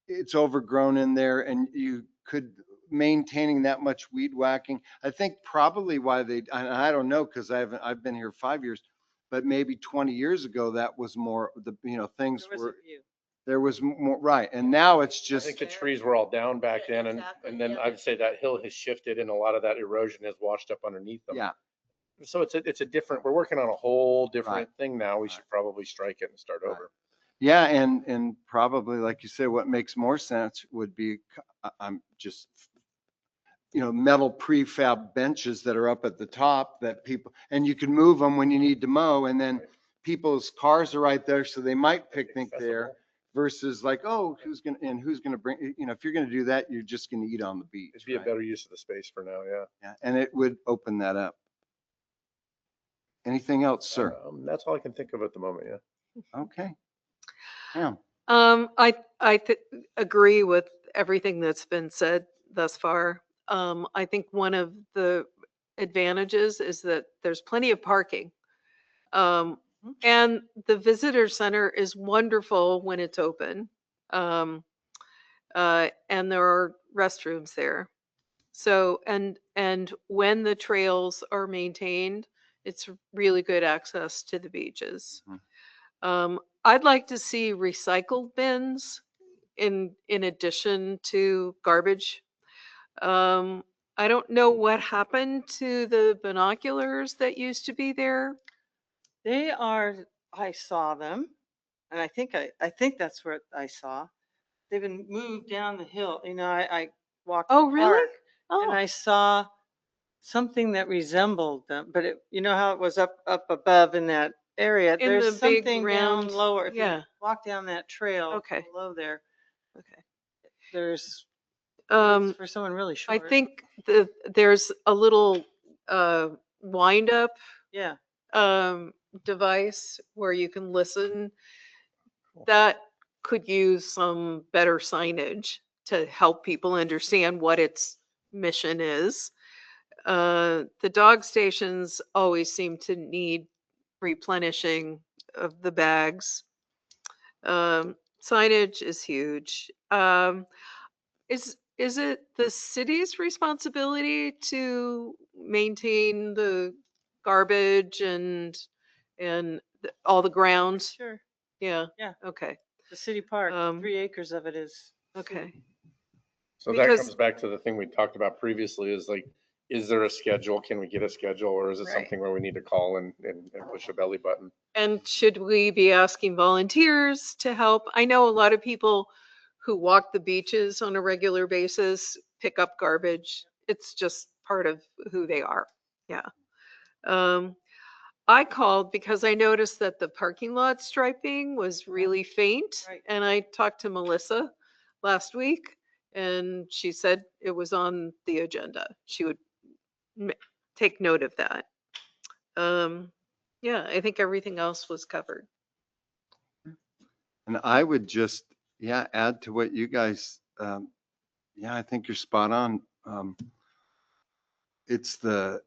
it's overgrown in there and you could maintaining that much weed whacking. I think probably why and I don't know, because I've been here 5 years, but maybe 20 years ago, that was more things There was a were, few. there was more, right. And now it's I just, think the trees were all down back then, Exactly, and then yeah. I'd say that hill has shifted and a lot of that erosion has washed up underneath them. yeah, So it's a different, we're working on a whole different Right. thing now. We should probably strike it and start Right. over. yeah. And probably, like you said, what makes more sense would be, I'm just, metal prefab benches that are up at the top that people, and you can move them when you need to mow. And then people's cars are right there, so they might picnic there Accessible. versus like, oh, who's going to bring, if you're going to do that, you're just going to eat on the beach. It'd be a right? better use of the space for now, yeah. Yeah, and it would open that up. Anything else, sir? That's all I can think of at the moment, yeah. Okay. Yeah. I agree with everything that's been said thus far. I think one of the advantages is that there's plenty of parking. And the visitor center is wonderful when it's open. And there are restrooms there. So, and when the trails are maintained, it's really good access to the beaches. I'd like to see recycled bins in addition to garbage. I don't know what happened to the binoculars that used to be there. I saw them, and I think that's where I saw. They've been moved down the hill. I walked. Oh, the really? park, And Oh, I saw something that resembled them, but you know how it was up above in that area? In There's the big something down round- lower. If you yeah. walk down that trail Okay. below there, okay. there's Um, for someone really I short. think there's a little wind up Yeah. device where you can listen. That could use some better signage to help people understand what its mission is. The dog stations always seem to need replenishing of the bags. Signage is huge. Is it the city's responsibility to maintain the garbage and all the grounds? Sure. Yeah. Yeah. Okay. The city park, Um, 3 acres of it is. Okay. So that Because- comes back to the thing we talked about previously is like, is there a schedule? Can we get a schedule? Or is it Right. something where we need to call and push a belly button? And should we be asking volunteers to help? I know a lot of people who walk the beaches on a regular basis pick up garbage. It's just part of who they are. Yeah. I called because I noticed that the parking lot striping was really faint. Right. And I talked to Melissa last week and she said it was on the agenda. She would take note of that. Yeah, I think everything else was covered. And I would just, add to what you guys, I think you're spot on. It's the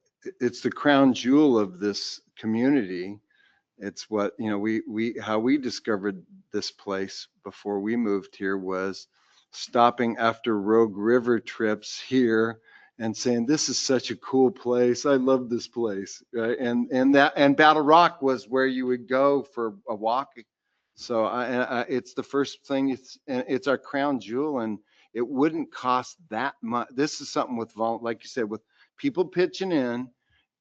crown jewel of this community. It's what, how we discovered this place before we moved here was stopping after Rogue River trips here and saying, this is such a cool place. I love this place. Right? And Battle Rock was where you would go for a walk. So it's the first thing, it's our crown jewel and it wouldn't cost that much. This is something with, like you said, with people pitching in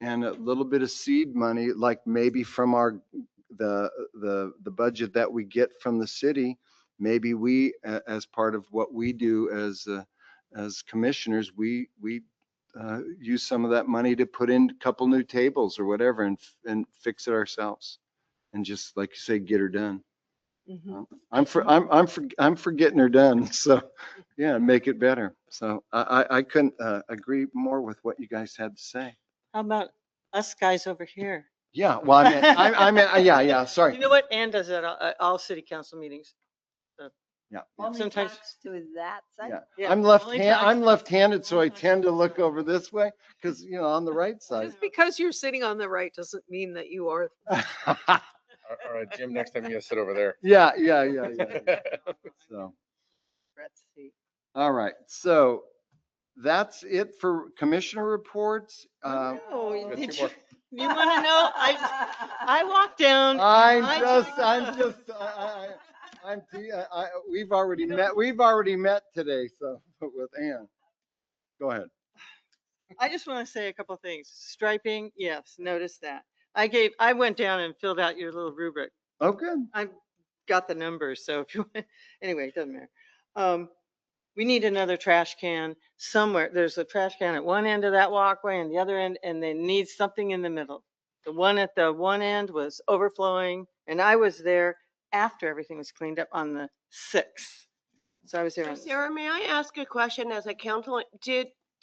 and a little bit of seed money, like maybe from the budget that we get from the city, maybe we, as part of what we do as commissioners, we use some of that money to put in a couple new tables or whatever and fix it ourselves. And just like you say, get her done. Mhm. I'm for getting her done. So yeah, make it better. So I couldn't agree more with what you guys had to say. How about us guys over here? Yeah, well, I meant, yeah, sorry. You know what? Ann does that at all city council meetings. Yeah, Only Sometimes- talks to that side. yeah. Yeah, I'm only talks- I'm left-handed, so I only talks tend to to look over this way because, on the right side. Just because you're sitting on the right doesn't mean that you are. All right, Jim, next time you gotta sit over there. Yeah. So, Brett's seat. all right. So that's it for commissioner reports. Oh, got did two you, more. you want to know? I walked down. We've already met today, so with Ann. Go ahead. I just want to say a couple things. Striping, yes, notice that. I went down and filled out your little rubric. Oh, good. I got the numbers, so if you, anyway, it doesn't matter. We need another trash can somewhere. There's a trash can at one end of that walkway and the other end, and they need something in the middle. The one at the one end was overflowing, and I was there after everything was cleaned up on the 6th. So I was there on. Sarah, may I ask a question as a council?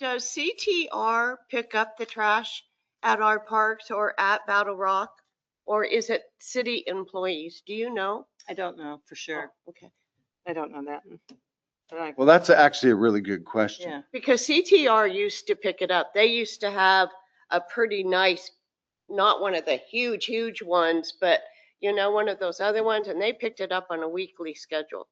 Does CTR pick up the trash at our parks or at Battle Rock? Or is it city employees? Do you know? I don't know for sure. Oh, okay. I don't know that. But Well, that's actually a really good question. yeah. Because CTR used to pick it up. They used to have a pretty nice, not one of the huge ones, but one of those other ones, and they picked it up on a weekly schedule.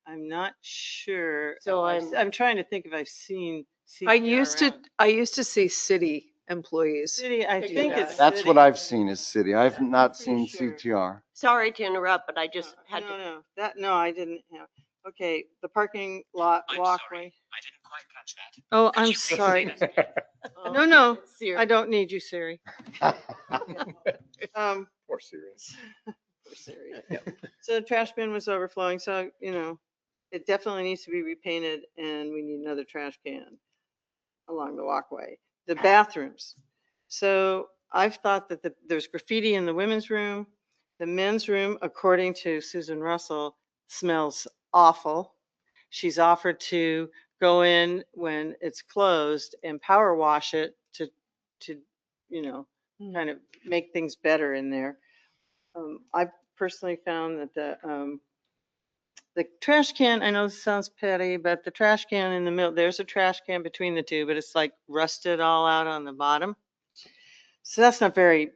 I'm not sure. So I'm trying to think if I've seen. I CTR used to see city employees. City, I Pick it think up. it's. That's city. what I've seen is city. I've not pretty seen sure. CTR. Sorry to interrupt, but I just had to. No, I didn't have. Okay, the parking lot walkway. I didn't quite catch that. Oh, Could I'm you please sorry. say that again? No, no, It's Siri. I don't need you, Siri. Um, Poor Siri. So the trash bin was overflowing, so, it definitely needs to be repainted and we need another trash can along the walkway. The bathrooms. So I've thought that there's graffiti in the women's room. The men's room, according to Susan Russell, smells awful. She's offered to go in when it's closed and power wash it to, kind of make things better in there. I personally found that the trash can, I know this sounds petty, but the trash can in the middle, there's a trash can between the two, but it's like rusted all out on the bottom. So that's not very,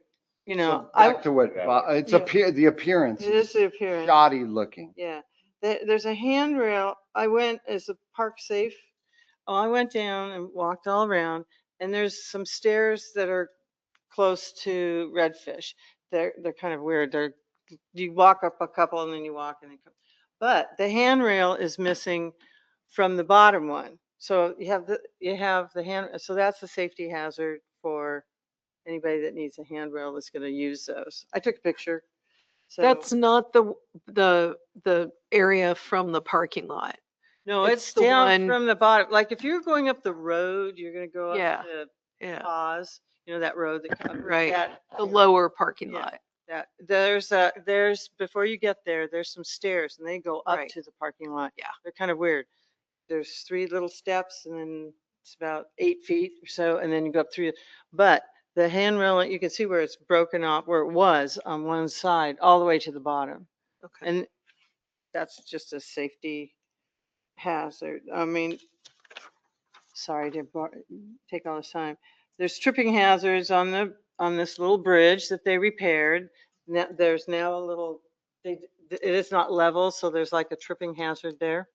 So back to what, it's the appearance. it is the appearance. Shoddy looking. Yeah, there's a handrail. I went as a park safe. Oh, I went down and walked all around, and there's some stairs that are close to Redfish. They're kind of weird. You walk up a couple and then you walk and then come. But the handrail is missing from the bottom one. So you have the hand, so that's a safety hazard for anybody that needs a handrail that's going to use those. I took a picture. So That's not the area from the parking lot. no, it's it's the down one- from the bottom. Like if you're going up the road, you're going to go Yeah. up to Yeah, Pause, that road that comes. Right. that- the lower parking Yeah. lot. That there's before you get there's some stairs and they go up Right. to the parking lot. Yeah. They're kind of weird. There's 3 little steps and then it's about 8 feet or so, and then you go up through. But the handrail, you can see where it's broken off, where it was on one side, all the way to the bottom. Okay. And that's just a safety hazard. I mean, sorry to take all this time. There's tripping hazards on this little bridge that they repaired. There's now a little, it is not level, so there's like a tripping hazard there.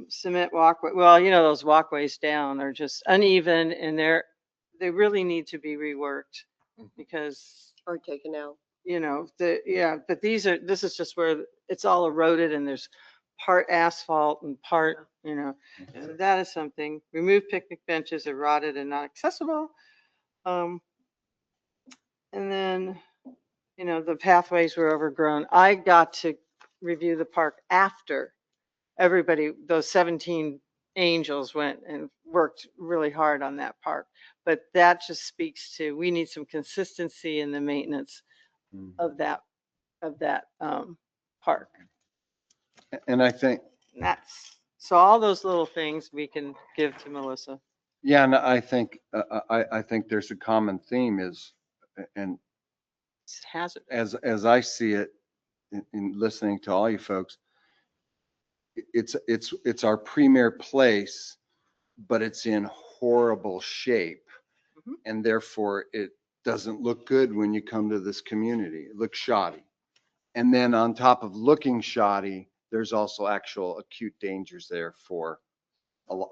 Cement walkway, well, those walkways down are just uneven and they really need to be reworked because, Or taken out. but this is just where it's all eroded and there's part asphalt and part, so that is something. Remove picnic benches are rotted and not accessible. And then, the pathways were overgrown. I got to review the park after everybody, those 17 angels went and worked really hard on that park. But that just speaks to, we need some consistency in the maintenance Mm. of that park. And I think, And that's, so all those little things we can give to Melissa. yeah, and I think, I think there's a common theme is, and It's hazardous. as I see it, in listening to all you folks, it's our premier place, but it's in horrible shape. Mhm. And therefore it doesn't look good when you come to this community. It looks shoddy. And then on top of looking shoddy, there's also actual acute dangers there for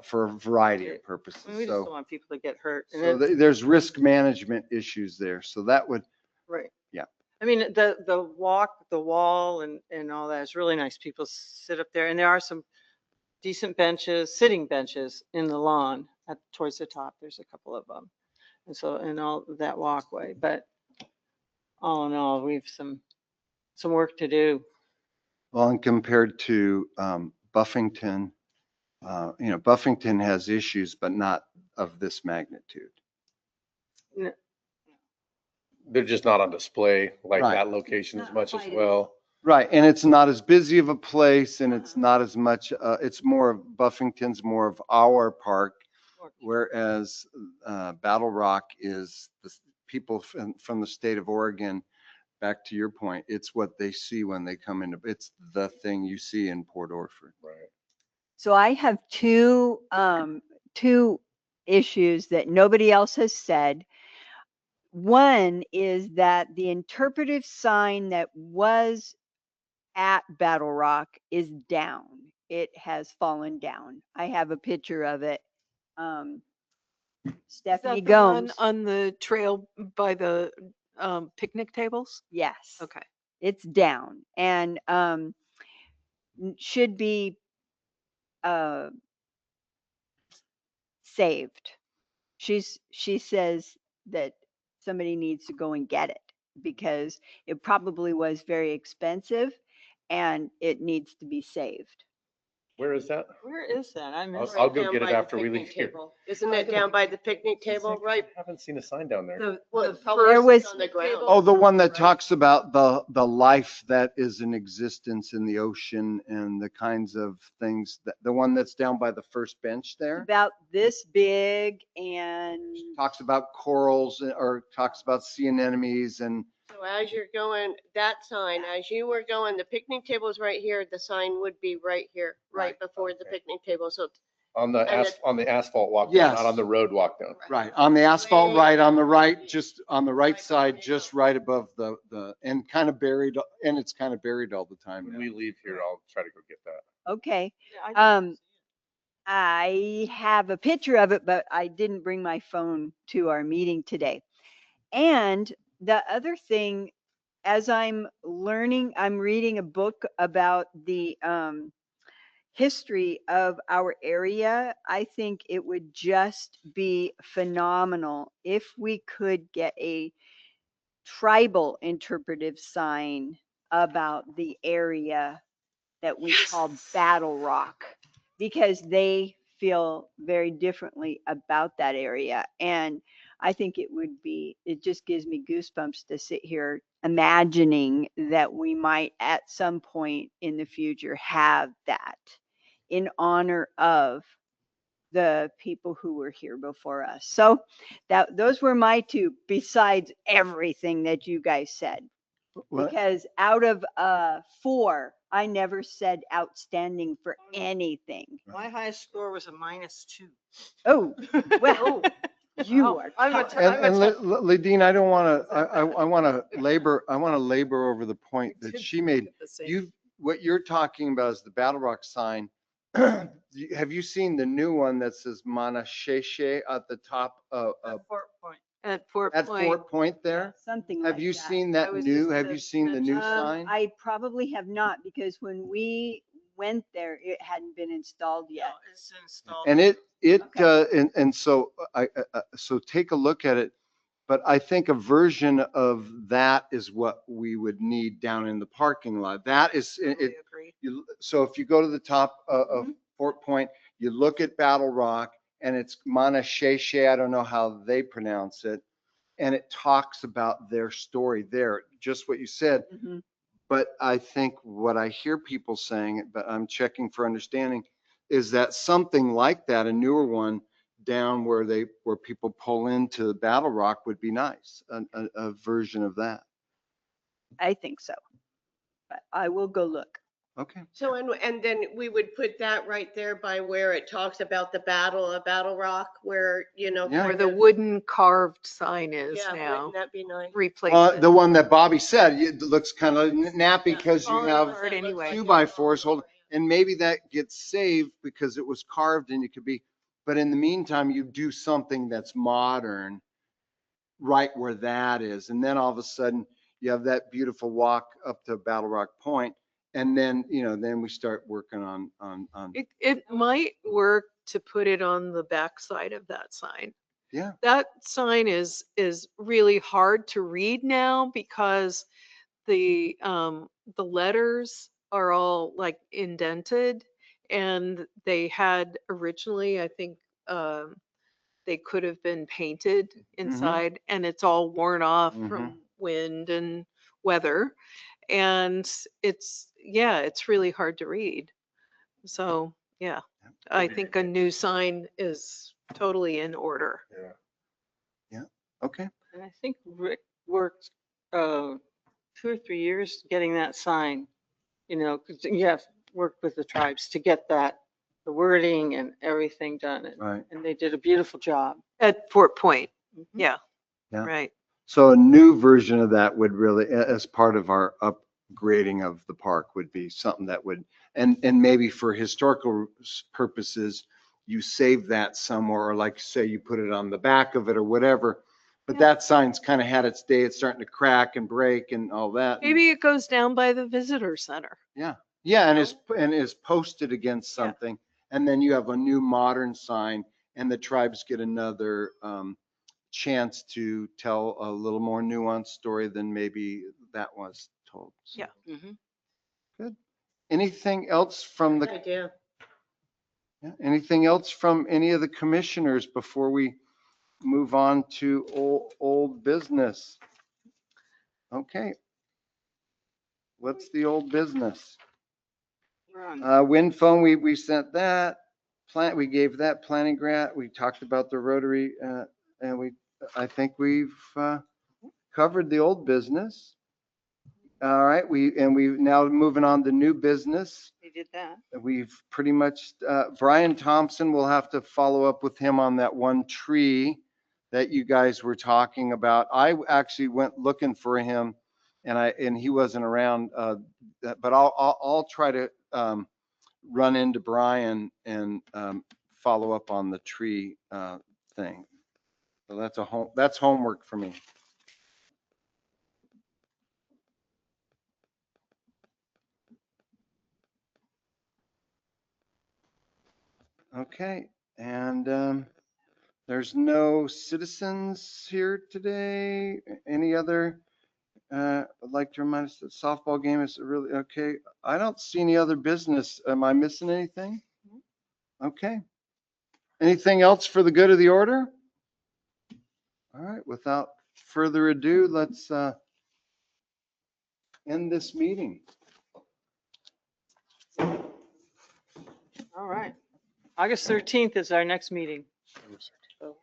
for a variety of purposes. And we just don't So, want people to get hurt. And so it's- there's risk management issues there. So that would, Right. Yeah. I mean, the walk, the wall and all that is really nice. People sit up there and there are some decent benches, sitting benches in the lawn towards the top. There's a couple of them. And so, and all that walkway, but all in all, we've some work to do. well, and compared to Buffington, Buffington has issues, but not of this magnitude. They're just not on display like Right. that location as Not much as quite as- well. Right, and it's not as busy of a place and it's not as much, it's more of, Buffington's more of our park, whereas Battle Rock is the people from the state of Oregon. Back to your point, it's what they see when they come into, it's the thing you see in Port Orford. Right. So I have two issues that nobody else has said. One is that the interpretive sign that was at Battle Rock is down. It has fallen down. I have a picture of it. Is Stephanie that the one Gomes. on the trail by the picnic tables? Yes. Okay. It's down and should be saved. She says that somebody needs to go and get it because it probably was very expensive and it needs to be saved. Where is that? Where is that? I missed. I'll Right go down get it by the after we picnic leave here. table. Isn't it down by the picnic table, right? I haven't seen a sign down there. The Well, the probably There is was- on the ground. Oh, the one that Right. talks about the life that is in existence in the ocean and the kinds of things that, the one that's down by the first bench there? About this big and Talks about corals or talks about sea anemones and, So as you're going, that sign, as you were going, the picnic table is right here. The sign would be right here, right before the picnic table. So On the And on the asphalt walk, down, Yes. not on the road walk down. right, on the asphalt, Way right on the down. right, just on the right Right side, behind just it. right above and kind of buried, and it's kind of buried all the time When now. we leave here, I'll try to go get that. okay. Yeah, I didn't Um, see it. I have a picture of it, but I didn't bring my phone to our meeting today. And the other thing, as I'm reading a book about the history of our area. I think it would just be phenomenal if we could get a tribal interpretive sign about the area that we call Battle Rock, because they feel very differently about that area. And I think it just gives me goosebumps to sit here imagining that we might at some point in the future have that in honor of the people who were here before us. So those were my two, besides everything that you guys said. What? Because out of 4, I never said outstanding for anything. My highest score was a -2. Oh, well, you Wow. are I'm a tough. t- And Ladine, I don't want to, I want to labor over the point that she made. What you're talking about is the Battle Rock sign. Have you seen the new one that says Mana Sheshe at the top of, Fort Point. At Fort at Point. Fort Point there? Something like Have you that. seen I that was new, just have you seen the new mentioning- sign? I probably have not, because when we went there, it hadn't been installed Yeah, yet. it's installed. And Okay. and so so take a look at it. But I think a version of that is what we would need down in the parking lot. That is, Totally agree. so if you go to the top of Mhm. Fort Point, you look at Battle Rock and it's Mana Sheshe, I don't know how they pronounce it. And it talks about their story there, just what you said. Mhm. But I think what I hear people saying, but I'm checking for understanding, is that something like that, a newer one down where people pull into Battle Rock would be nice, a version of that. I think so. But I will go look. Okay. So, and then we would put that right there by where it talks about the battle of Battle Rock, where, you know. Yeah. Where kind the of- wooden carved sign is Yeah, now. wouldn't that be nice? Replace The it. one that Bobby said, it looks kind of nappy because you Falling have apart anyway. 2x4s hold, and maybe that gets saved because it was carved and it could be, but in the meantime, you do something that's modern right where that is. And then all of a sudden you have that beautiful walk up to Battle Rock Point. And then, then we start working on. It might work to put it on the backside of that sign. Yeah. That sign is really hard to read now because the letters are all like indented, and they had originally, I think, they could have been painted inside, and it's all worn off from wind and weather. And it's really hard to read. So, yeah, I think a new sign is totally in order. Yeah. Okay. And I think Rick worked 2 or 3 years getting that sign, 'cause you have worked with the tribes to get that, the wording and everything done. Right. And they did a beautiful job. At Fort Point. Mhm. Yeah. Yeah. Right. So a new version of that would really, as part of our upgrading of the park, would be something that would, and maybe for historical purposes, you save that somewhere, or like say you put it on the back of it or whatever. But Yeah. that sign's kind of had its day. It's starting to crack and break and all that. Maybe it goes down by the visitor center. Yeah, and is posted against Yeah. something. And then you have a new modern sign and the tribes get another chance to tell a little more nuanced story than maybe that was told. So, Yeah. Good. Anything else from Good the, idea. anything else from any of the commissioners before we move on to old business? Okay. What's the old business? We're on. Wind phone, we sent that. We gave that planning grant. We talked about the Rotary, and I think we've covered the old business. All right, we now moving on to new business. They did that. We've pretty much, Brian Thompson, we'll have to follow up with him on that one tree that you guys were talking about. I actually went looking for him and he wasn't around, but I'll try to run into Brian and follow up on the tree thing. So that's homework for me. Okay, and there's no citizens here today. Any other? I'd like to remind us that softball game is really, okay. I don't see any other business. Am I missing anything? Okay. Anything else for the good of the order? All right, without further ado, let's end this meeting. All right. August 13th is our next meeting.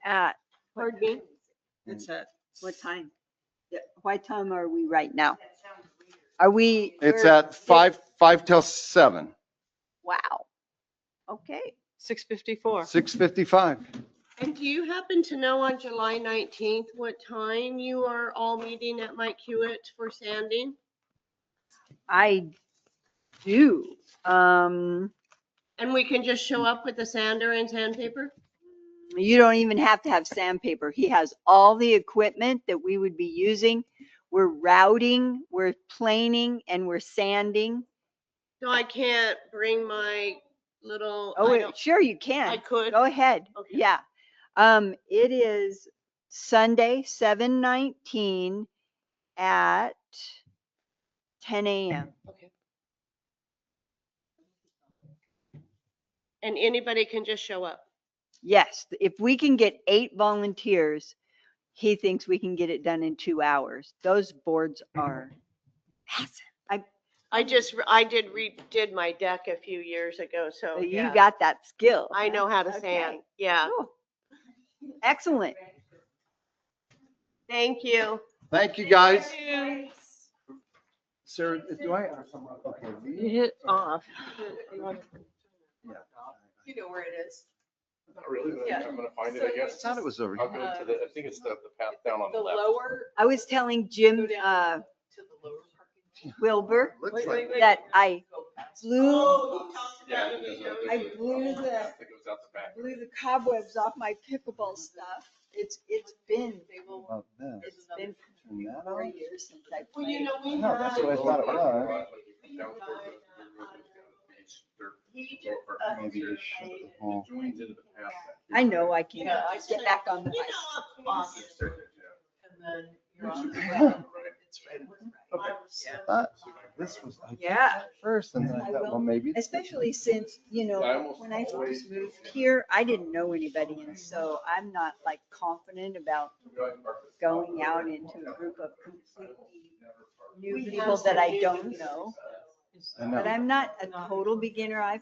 At Pardon me? It's at, what time? Yeah, what time are we right now? Are we? It's we're- at 5 till 7, Wow. Okay. 6:54. 6:55. And do you happen to know on July 19th what time you are all meeting at Mike Hewitt for sanding? I do. And we can just show up with the sander and sandpaper? You don't even have to have sandpaper. He has all the equipment that we would be using. We're routing, we're planing, and we're sanding. So I can't bring my little, Oh, I don't- sure you I can. could? Go ahead. Okay. Yeah. It is Sunday, 7/19 at 10 a.m. Okay. And anybody can just show up. Yes, if we can get 8 volunteers, he thinks we can get it done in 2 hours. Those boards are massive. I redid my deck a few years ago, so You yeah, got that skill. I know how to Okay. sand. Yeah. Cool. Excellent. Thank you. Thank you, guys. Sarah, do I? Okay. You hit off. You know where it is. Not really, but Yeah. I'm gonna find it, So I I guess. thought it was over I'll here. go to the, I think it's the path down on the The left. lower, I was telling Jim to the lower parking. Wilbur Looks like. that I blew, Yeah, it does have I this, blew the, that goes out the back. blew the cobwebs off my pickleball stuff. It's been About this. It's been Turn that 4 on. years since I Well, you played. know, we No, that's what I thought it was. Maybe you shut the whole. I know I can Yeah, I get back on the You bike. know, awesome. And then you're on the Yeah. right. It's right. I thought this was. I thought Yeah. that First, and then I I thought, will. well, maybe. it's- Especially since, when I first moved here, I didn't know anybody. And so I'm not like confident about going out into a group of completely new people that I don't know. I But know. I'm not a total beginner. I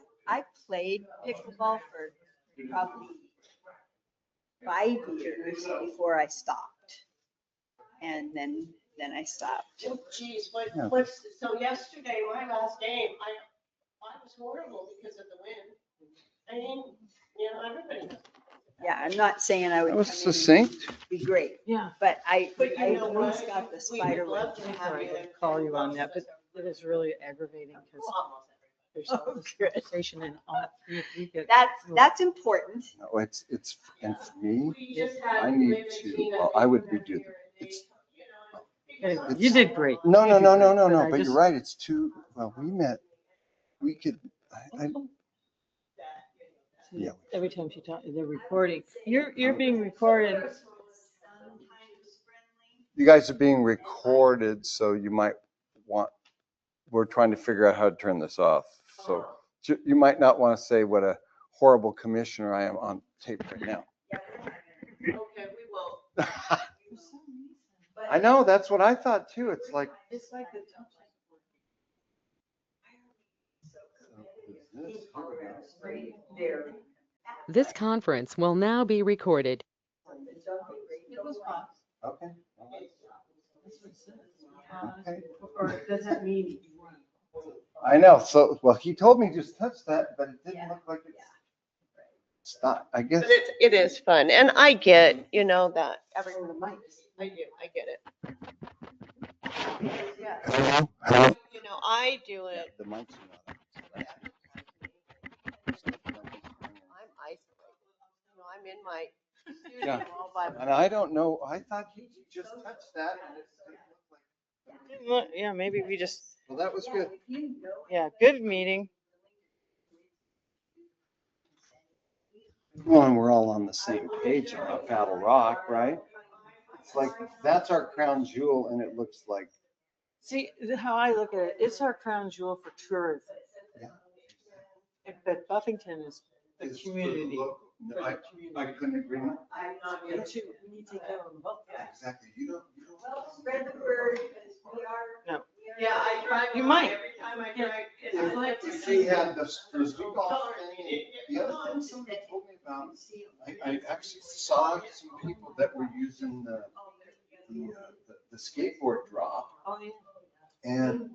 played pickleball for probably 5 years before I stopped. And then I stopped. Oh, geez, Yeah. so yesterday, my last game, I was horrible because of the wind. I mean, everybody. Yeah, I'm not saying I would That was come in and succinct. be great, Yeah. but I But you at know least what? got the We spider would love web. to I'm have sorry you. to call you on that, but it is really aggravating because there's all this conversation and all, we get. That's important. No, it's, and for me, We just had I need Raven to, Tina well, I would taking redo her it. It's, Anyway, You did great. no, You no, did no, no, great, no, no, I but just- you're right. It's too, well, we could, yeah. Every time she talks, they're recording. You're being recorded. You guys are being recorded, so you might we're trying to figure out how to turn this off. So you might not want to say what a horrible commissioner I am on tape right now. Okay, we won't. I know, that's what I thought too. It's like. It's like the. This conference will now be recorded. Okay. Okay. Or does that mean? I know. So, well, he told me just touch that, but it didn't look like it's stop, I guess. But it is fun, and I get, that every, I get it. Hello? Hello? I do it, The mics are not on. I'm isolated. I'm in my Yeah. studio all by And I don't know, I thought he just touched that. And it didn't look like- Yeah, maybe we just, Well, that was good. yeah, good meeting. Well, and we're all on the same page about Battle Rock, right? It's like, that's our crown jewel and it looks like, See, how I look at it, it's our crown jewel for tourism. Yeah. But Buffington is the It's for the community. local. for the I community. couldn't agree more. Me too. We need to take care of them both. Exactly. You don't. Spread the word, because we are. No. Yeah, I drive. You by might. Every time I Yeah. drive. If we had the frisbee golf thing, the other thing somebody told me about, I actually saw some people that were using the skateboard drop. Oh, yeah. And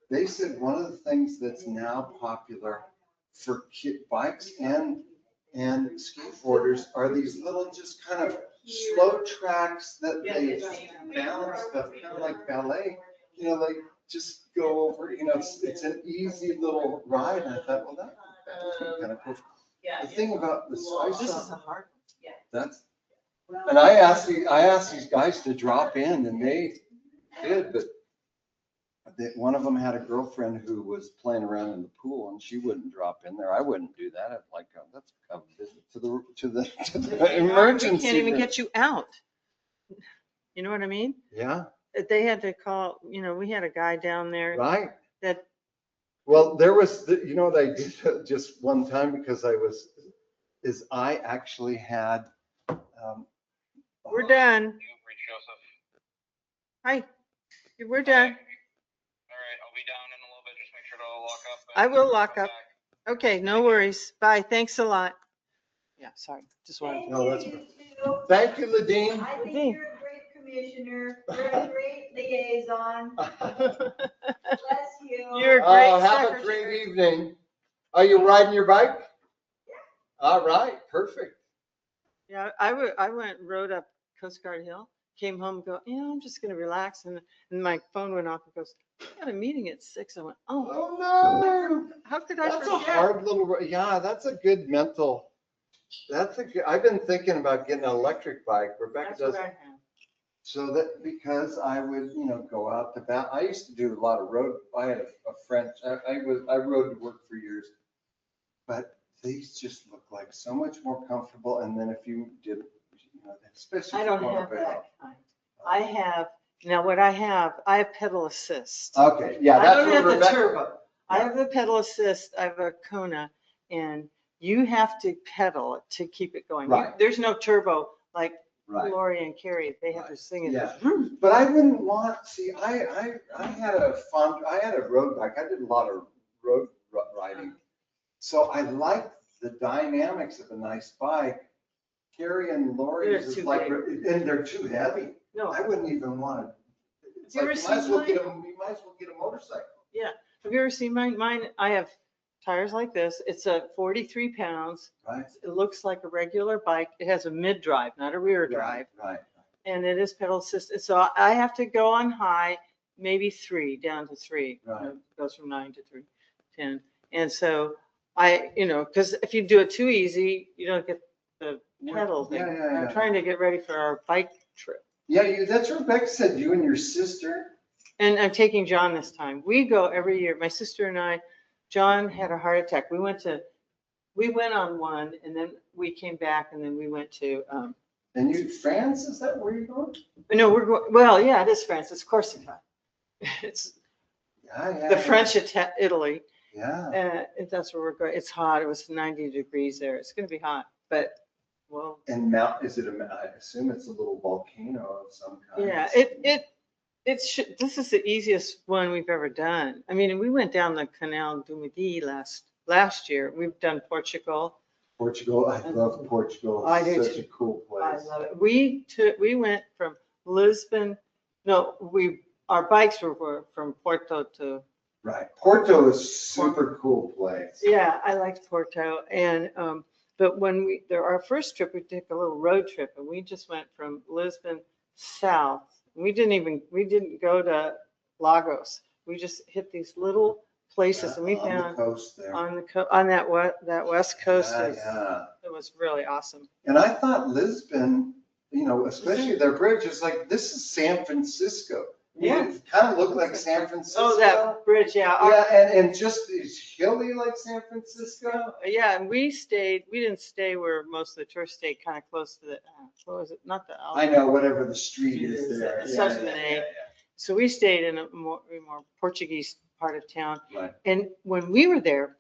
they said one of the things that's now popular for bikes and skateboarders are these little just kind of slow tracks that they balance stuff, kind of like ballet, like just go over, it's an easy little ride. And I thought, well, that would be kind of cool. The thing about the Spice This is a Shop, hard. that's, and I asked these guys to drop in and they did, but one of them had a girlfriend who was playing around in the pool and she wouldn't drop in there. I wouldn't do that. I'd like, let's come visit to the emergency. We can't even room. get you out. You know what I mean? Yeah, They had to call, we had a guy down there right. that Well, there was, you know what I did just one time because I actually had. We're done. Hi, we're done. All right, I'll be down in a little bit. Just make sure to lock up. I will lock up. Okay, no worries. Bye. Thanks a lot. Yeah, sorry. Just wanted. No, that's Thank you, Ladine. I think you're a great commissioner. You're a great liaison. Bless you. You're a great Have a secretary. great evening. Are you riding your bike? Yeah. All right, perfect. Yeah, I went, and rode up Coast Guard Hill, came home, and go, I'm just gonna relax. And my phone went off and goes, I got a meeting at 6. I went, oh, Oh, no. how could I That's a forget? hard little, yeah, that's a good mental. I've been thinking about getting an electric bike. Rebecca That's does. what I have. So that, because I would, go out to I used to do a lot of road. I had a friend, I rode to work for years. But these just look like so much more comfortable. And then if you did, especially. I if don't you're going have up a that hill. kind. I have, now what I have pedal assist. Okay, yeah, I that's don't what have the Rebecca. turbo. I have the pedal assist. I have a Kona, and you have to pedal it to keep it going. Right. There's no turbo like Right. Lori and Carrie. They have Right. this thing. Yeah. But I wouldn't want, see, I had a road bike. I did a lot of road riding. So I liked the dynamics of a nice bike. Carrie and Lori's They're is too like, big. and they're too heavy. No. I wouldn't even want to. It's You like, ever you might as seen well mine? you might as well get a motorcycle. Yeah. Have you ever seen mine? Mine, I have tires like this. It's a 43 pounds. Right. It looks like a regular bike. It has a mid drive, not a rear drive. Right. And it is pedal assisted. So I have to go on high, maybe 3, down to 3. Right. It goes from 9 to 3, 10. And so because if you do it too easy, you don't get the pedal thing. Yeah. I'm trying to get ready for our bike trip. Yeah, that's what Rebecca said, you and your sister. And I'm taking John this time. We go every year. My sister and I, John had a heart attack. We went on one, and then we came back, and then we went to, And you, France, is that where you're going? no, we're going, well, yeah, it is France. It's Corsica. It's Yeah. the French Italy. Yeah. That's where we're going. It's hot. It was 90 degrees there. It's going to be hot, but well, And I assume it's a little volcano of some kind. yeah, this is the easiest one we've ever done. I mean, we went down the Canal du Midi last year. We've done Portugal. Portugal, I love Portugal. I do It's such too. a cool I place. love it. We went from Lisbon. No, our bikes were from Porto to, Right. Porto is super cool place. yeah, I liked Porto. And, but when our first trip, we took a little road trip, and we just went from Lisbon south. We didn't go to Lagos. We just hit these little places, and we On the found coast there. on that west coast. Yeah. It was really awesome. And I thought Lisbon, especially their bridge, is like, this is San Francisco. Yeah. It kind of looked like San Francisco. Oh, that bridge, yeah. Yeah, and just it's hilly like San Francisco. Yeah, and we didn't stay where most of the tourists stayed, kind of close to the, what was it, not the. I know, whatever the street is there. It starts with an A. So we stayed in a more Portuguese part of town. Right. And when we were there,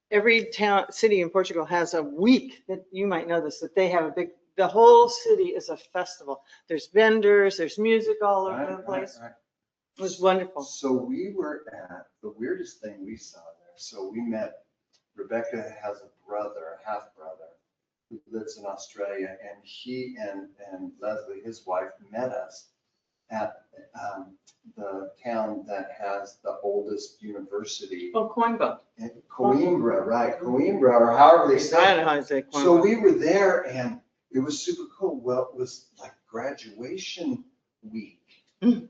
every city in Portugal has a week that you might know this, that they have the whole city is a festival. There's vendors, there's music all over the place. Right. It was wonderful. So we were at the weirdest thing we saw there. So we met, Rebecca has a half brother who lives in Australia, and he and Leslie, his wife, met us at the town that has the oldest university. Oh, Coimbra. In Coimbra, right? Coimbra, or however they say I it. don't know how to say Coimbra. So we were there, and it was super cool. Well, it was like graduation week.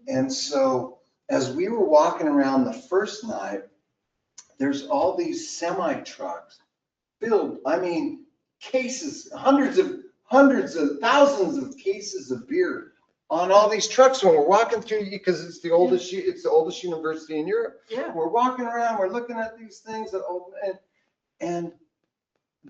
And so as we were walking around the first night, there's all these semi trucks filled, cases, hundreds of thousands of cases of beer on all these trucks when we're walking through, because it's the oldest university in Europe. Yeah. We're walking around, we're looking at these things and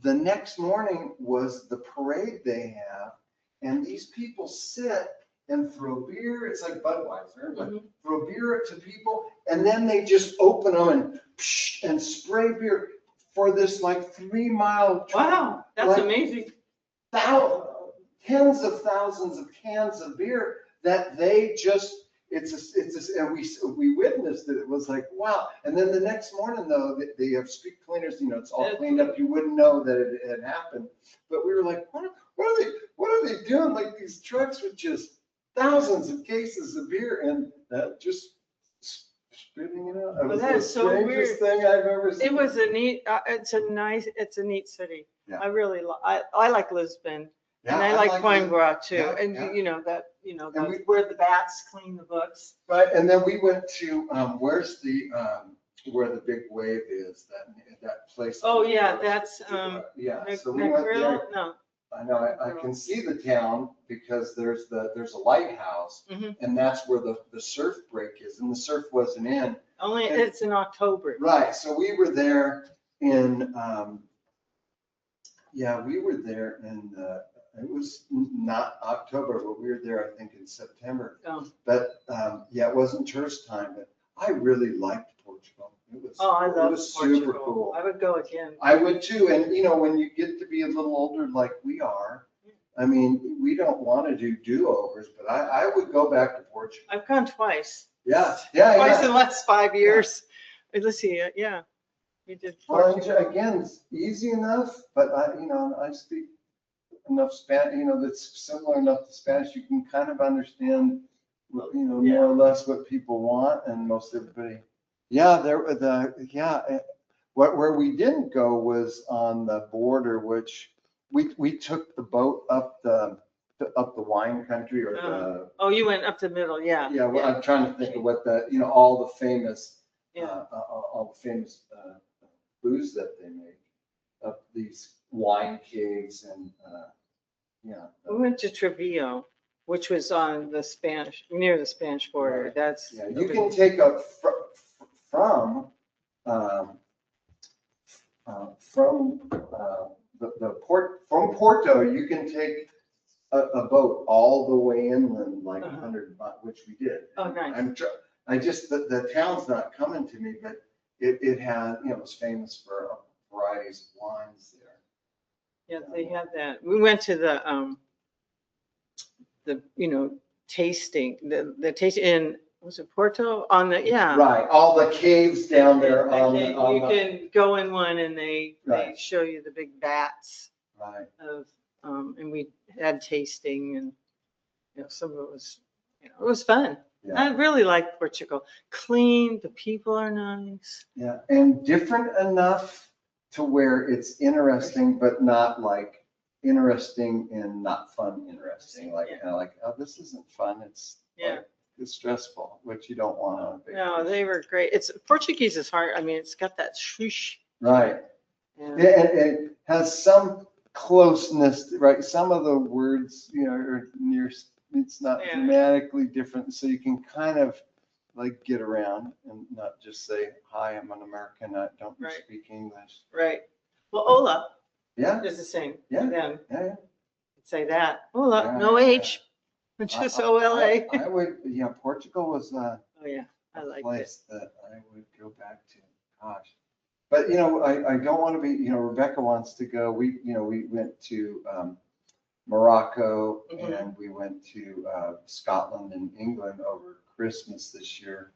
the next morning was the parade they have, and these people sit and throw beer. It's like Budweiser, but throw beer to people, and then they just open them and spray beer for this like 3 mile. Wow, that's Like- amazing. Tens of thousands of cans of beer that they just, and we witnessed it. It was like, wow. And then the next morning though, they have street cleaners, it's all cleaned up. You wouldn't know that it had happened. But we were like, what are they doing? Like these trucks with just thousands of cases of beer and just spitting it out. It Well, was that the is so strangest weird. thing I've ever seen. It was a neat, it's a neat city. Yeah. I really, I like Lisbon. Yeah, And I like it. Coimbra too. Yeah, And yeah. And that's where the bats clean the books. Right, and then we went to, where's where the big wave is, that place. Oh, yeah, that's, Yeah, so we went Negril? there. No. I know, I can see the town because there's a lighthouse Mhm. and that's where the surf break is and the surf wasn't in. Only And- it's in October. Right, so we were there in, we were there in, it was not October, but we were there, I think, in September. Oh. But, it wasn't tourist time, but I really liked Portugal. It was, Oh, I it love was super Portugal. cool. I would go again. I would too, and when you get to be a little older like we are, I mean, we don't want to do do-overs, but I would go back to Portugal. I've gone twice. Yeah. Twice in the last 5 years. Let's see, yeah. We did Well, Portugal. again, it's easy enough, but I speak enough Spanish, that's similar enough to Spanish. You can kind of understand, more or less what people want and most everybody. Yeah, where we didn't go was on the border, which we took the boat up the wine country or the, Oh, you went up the middle, yeah. yeah, well, I'm trying to think of what all the famous, Yeah. all the famous booze that they make of these wine caves and, We went to Trujillo, which was on near the Spanish border. Right. That's. yeah, you can take from Porto, you can take a boat all the way inland, like 100, which we did. Oh, nice. The town's not coming to me, but it had, it was famous for varieties of wines there. Yeah, they had that. We went to the tasting, the taste in, was it Porto? Right, all the caves down there on You the, can go in one and they Right. show you the big vats right. of, and we had tasting and, some of it was, it was fun. Yeah. I really like Portugal. Clean, the people are nice. Yeah, and different enough to where it's interesting, but not like interesting and not fun interesting. Like, oh, this isn't fun. It's Yeah. like, it's stressful, which you don't want on a No, vacation. they were great. Portuguese is hard. I mean, it's got that swoosh. Right. And Yeah, and it has some closeness, right? Some of the words, are near, it's not Yeah. dramatically different. So you can kind of like get around and not just say, hi, I'm an American. I don't Right. speak English. Right. Well, Ola Yeah, is the same. Yeah. Then yeah. say that. Ola, Yeah, no yeah. H, just OLA. I would, Portugal was Oh, yeah. I a like it. place that I would go back to. Gosh. But, I don't want to be, Rebecca wants to go. We went to Morocco Mhm. and we went to Scotland and England over Christmas this year.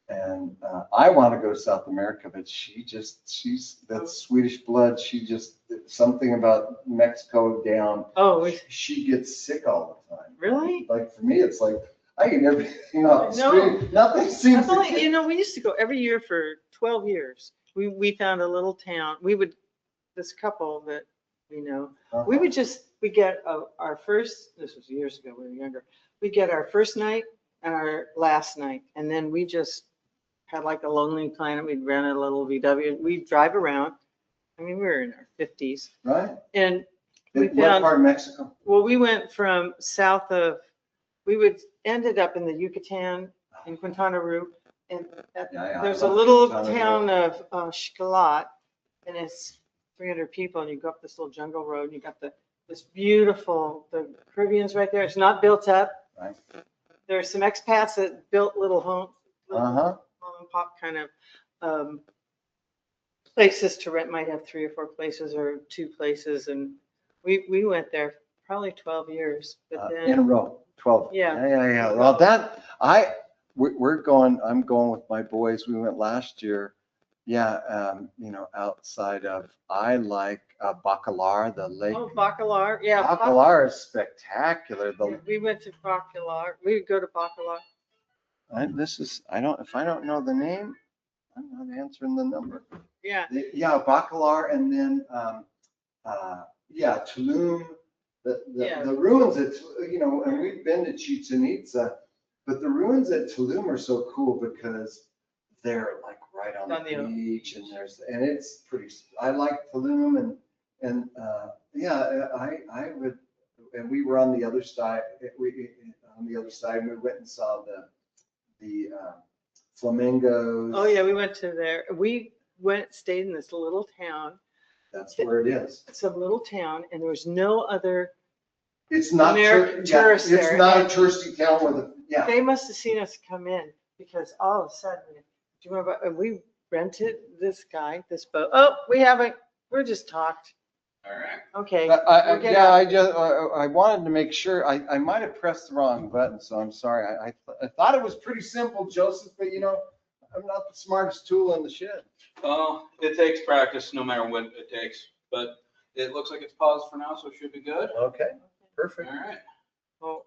And I want to go to South America, but she's that Swedish blood. She just, something about Mexico down. Oh, She gets sick all the time. really? Like for me, it's like I eat everything off the No. street. Nothing seems I've to only, get. we used to go every year for 12 years. We found a little town. This couple that we know, we would get our first, this was years ago, we were younger. We'd get our first night and our last night. And then we just had like a Lonely Planet. We'd rent a little VW. We'd drive around. I mean, we were in our 50s. Right? And we In what found, part of Mexico? well, we went from ended up in the Yucatan in Quintana Roo. And Yeah, there's I a love little Quintana Roo. town of Xcalat, and it's 300 people, and you go up this little jungle road, and you got this beautiful, the Caribbean's right there. It's not built up. Right. There's some expats that built little homes, little Uh-huh. home pop kind of, places to rent, might have 3 or 4 places or 2 places. And we went there probably 12 years, but In a then, row, 12. Yeah. Yeah. Well, we're going, I'm going with my boys. We went last year. Yeah, outside of, I like Bacalar, the lake. oh, Bacalar, yeah. Bacalar is spectacular. Yeah, we went to Bacalar. We would go to Bacalar. If I don't know the name, I'm not answering the number. Yeah. Yeah, Bacalar, and then, Tulum, Yeah. the ruins at, and we've been to Chichen Itza, but the ruins at Tulum are so cool because they're like right on On the the beach, and it's pretty, I like Tulum, and I would, and we were on the other side, and we went and saw the flamingos. Oh, yeah, we went to there. We stayed in this little town. That's where it is. It's a little town, and there was no other, It's not, American tourists it's there. not a touristy town with they must have seen us come in, because all of a sudden, do you remember, and we rented this boat. Oh, we're just talked. All right. Okay. we'll get out. I wanted to make sure, I might have pressed the wrong button, so I'm sorry. I thought it was pretty simple, Joseph, but I'm not the smartest tool in the shed. Well, it takes practice no matter what it takes, but it looks like it's paused for now, so it should be good. Okay, perfect. All right. Well,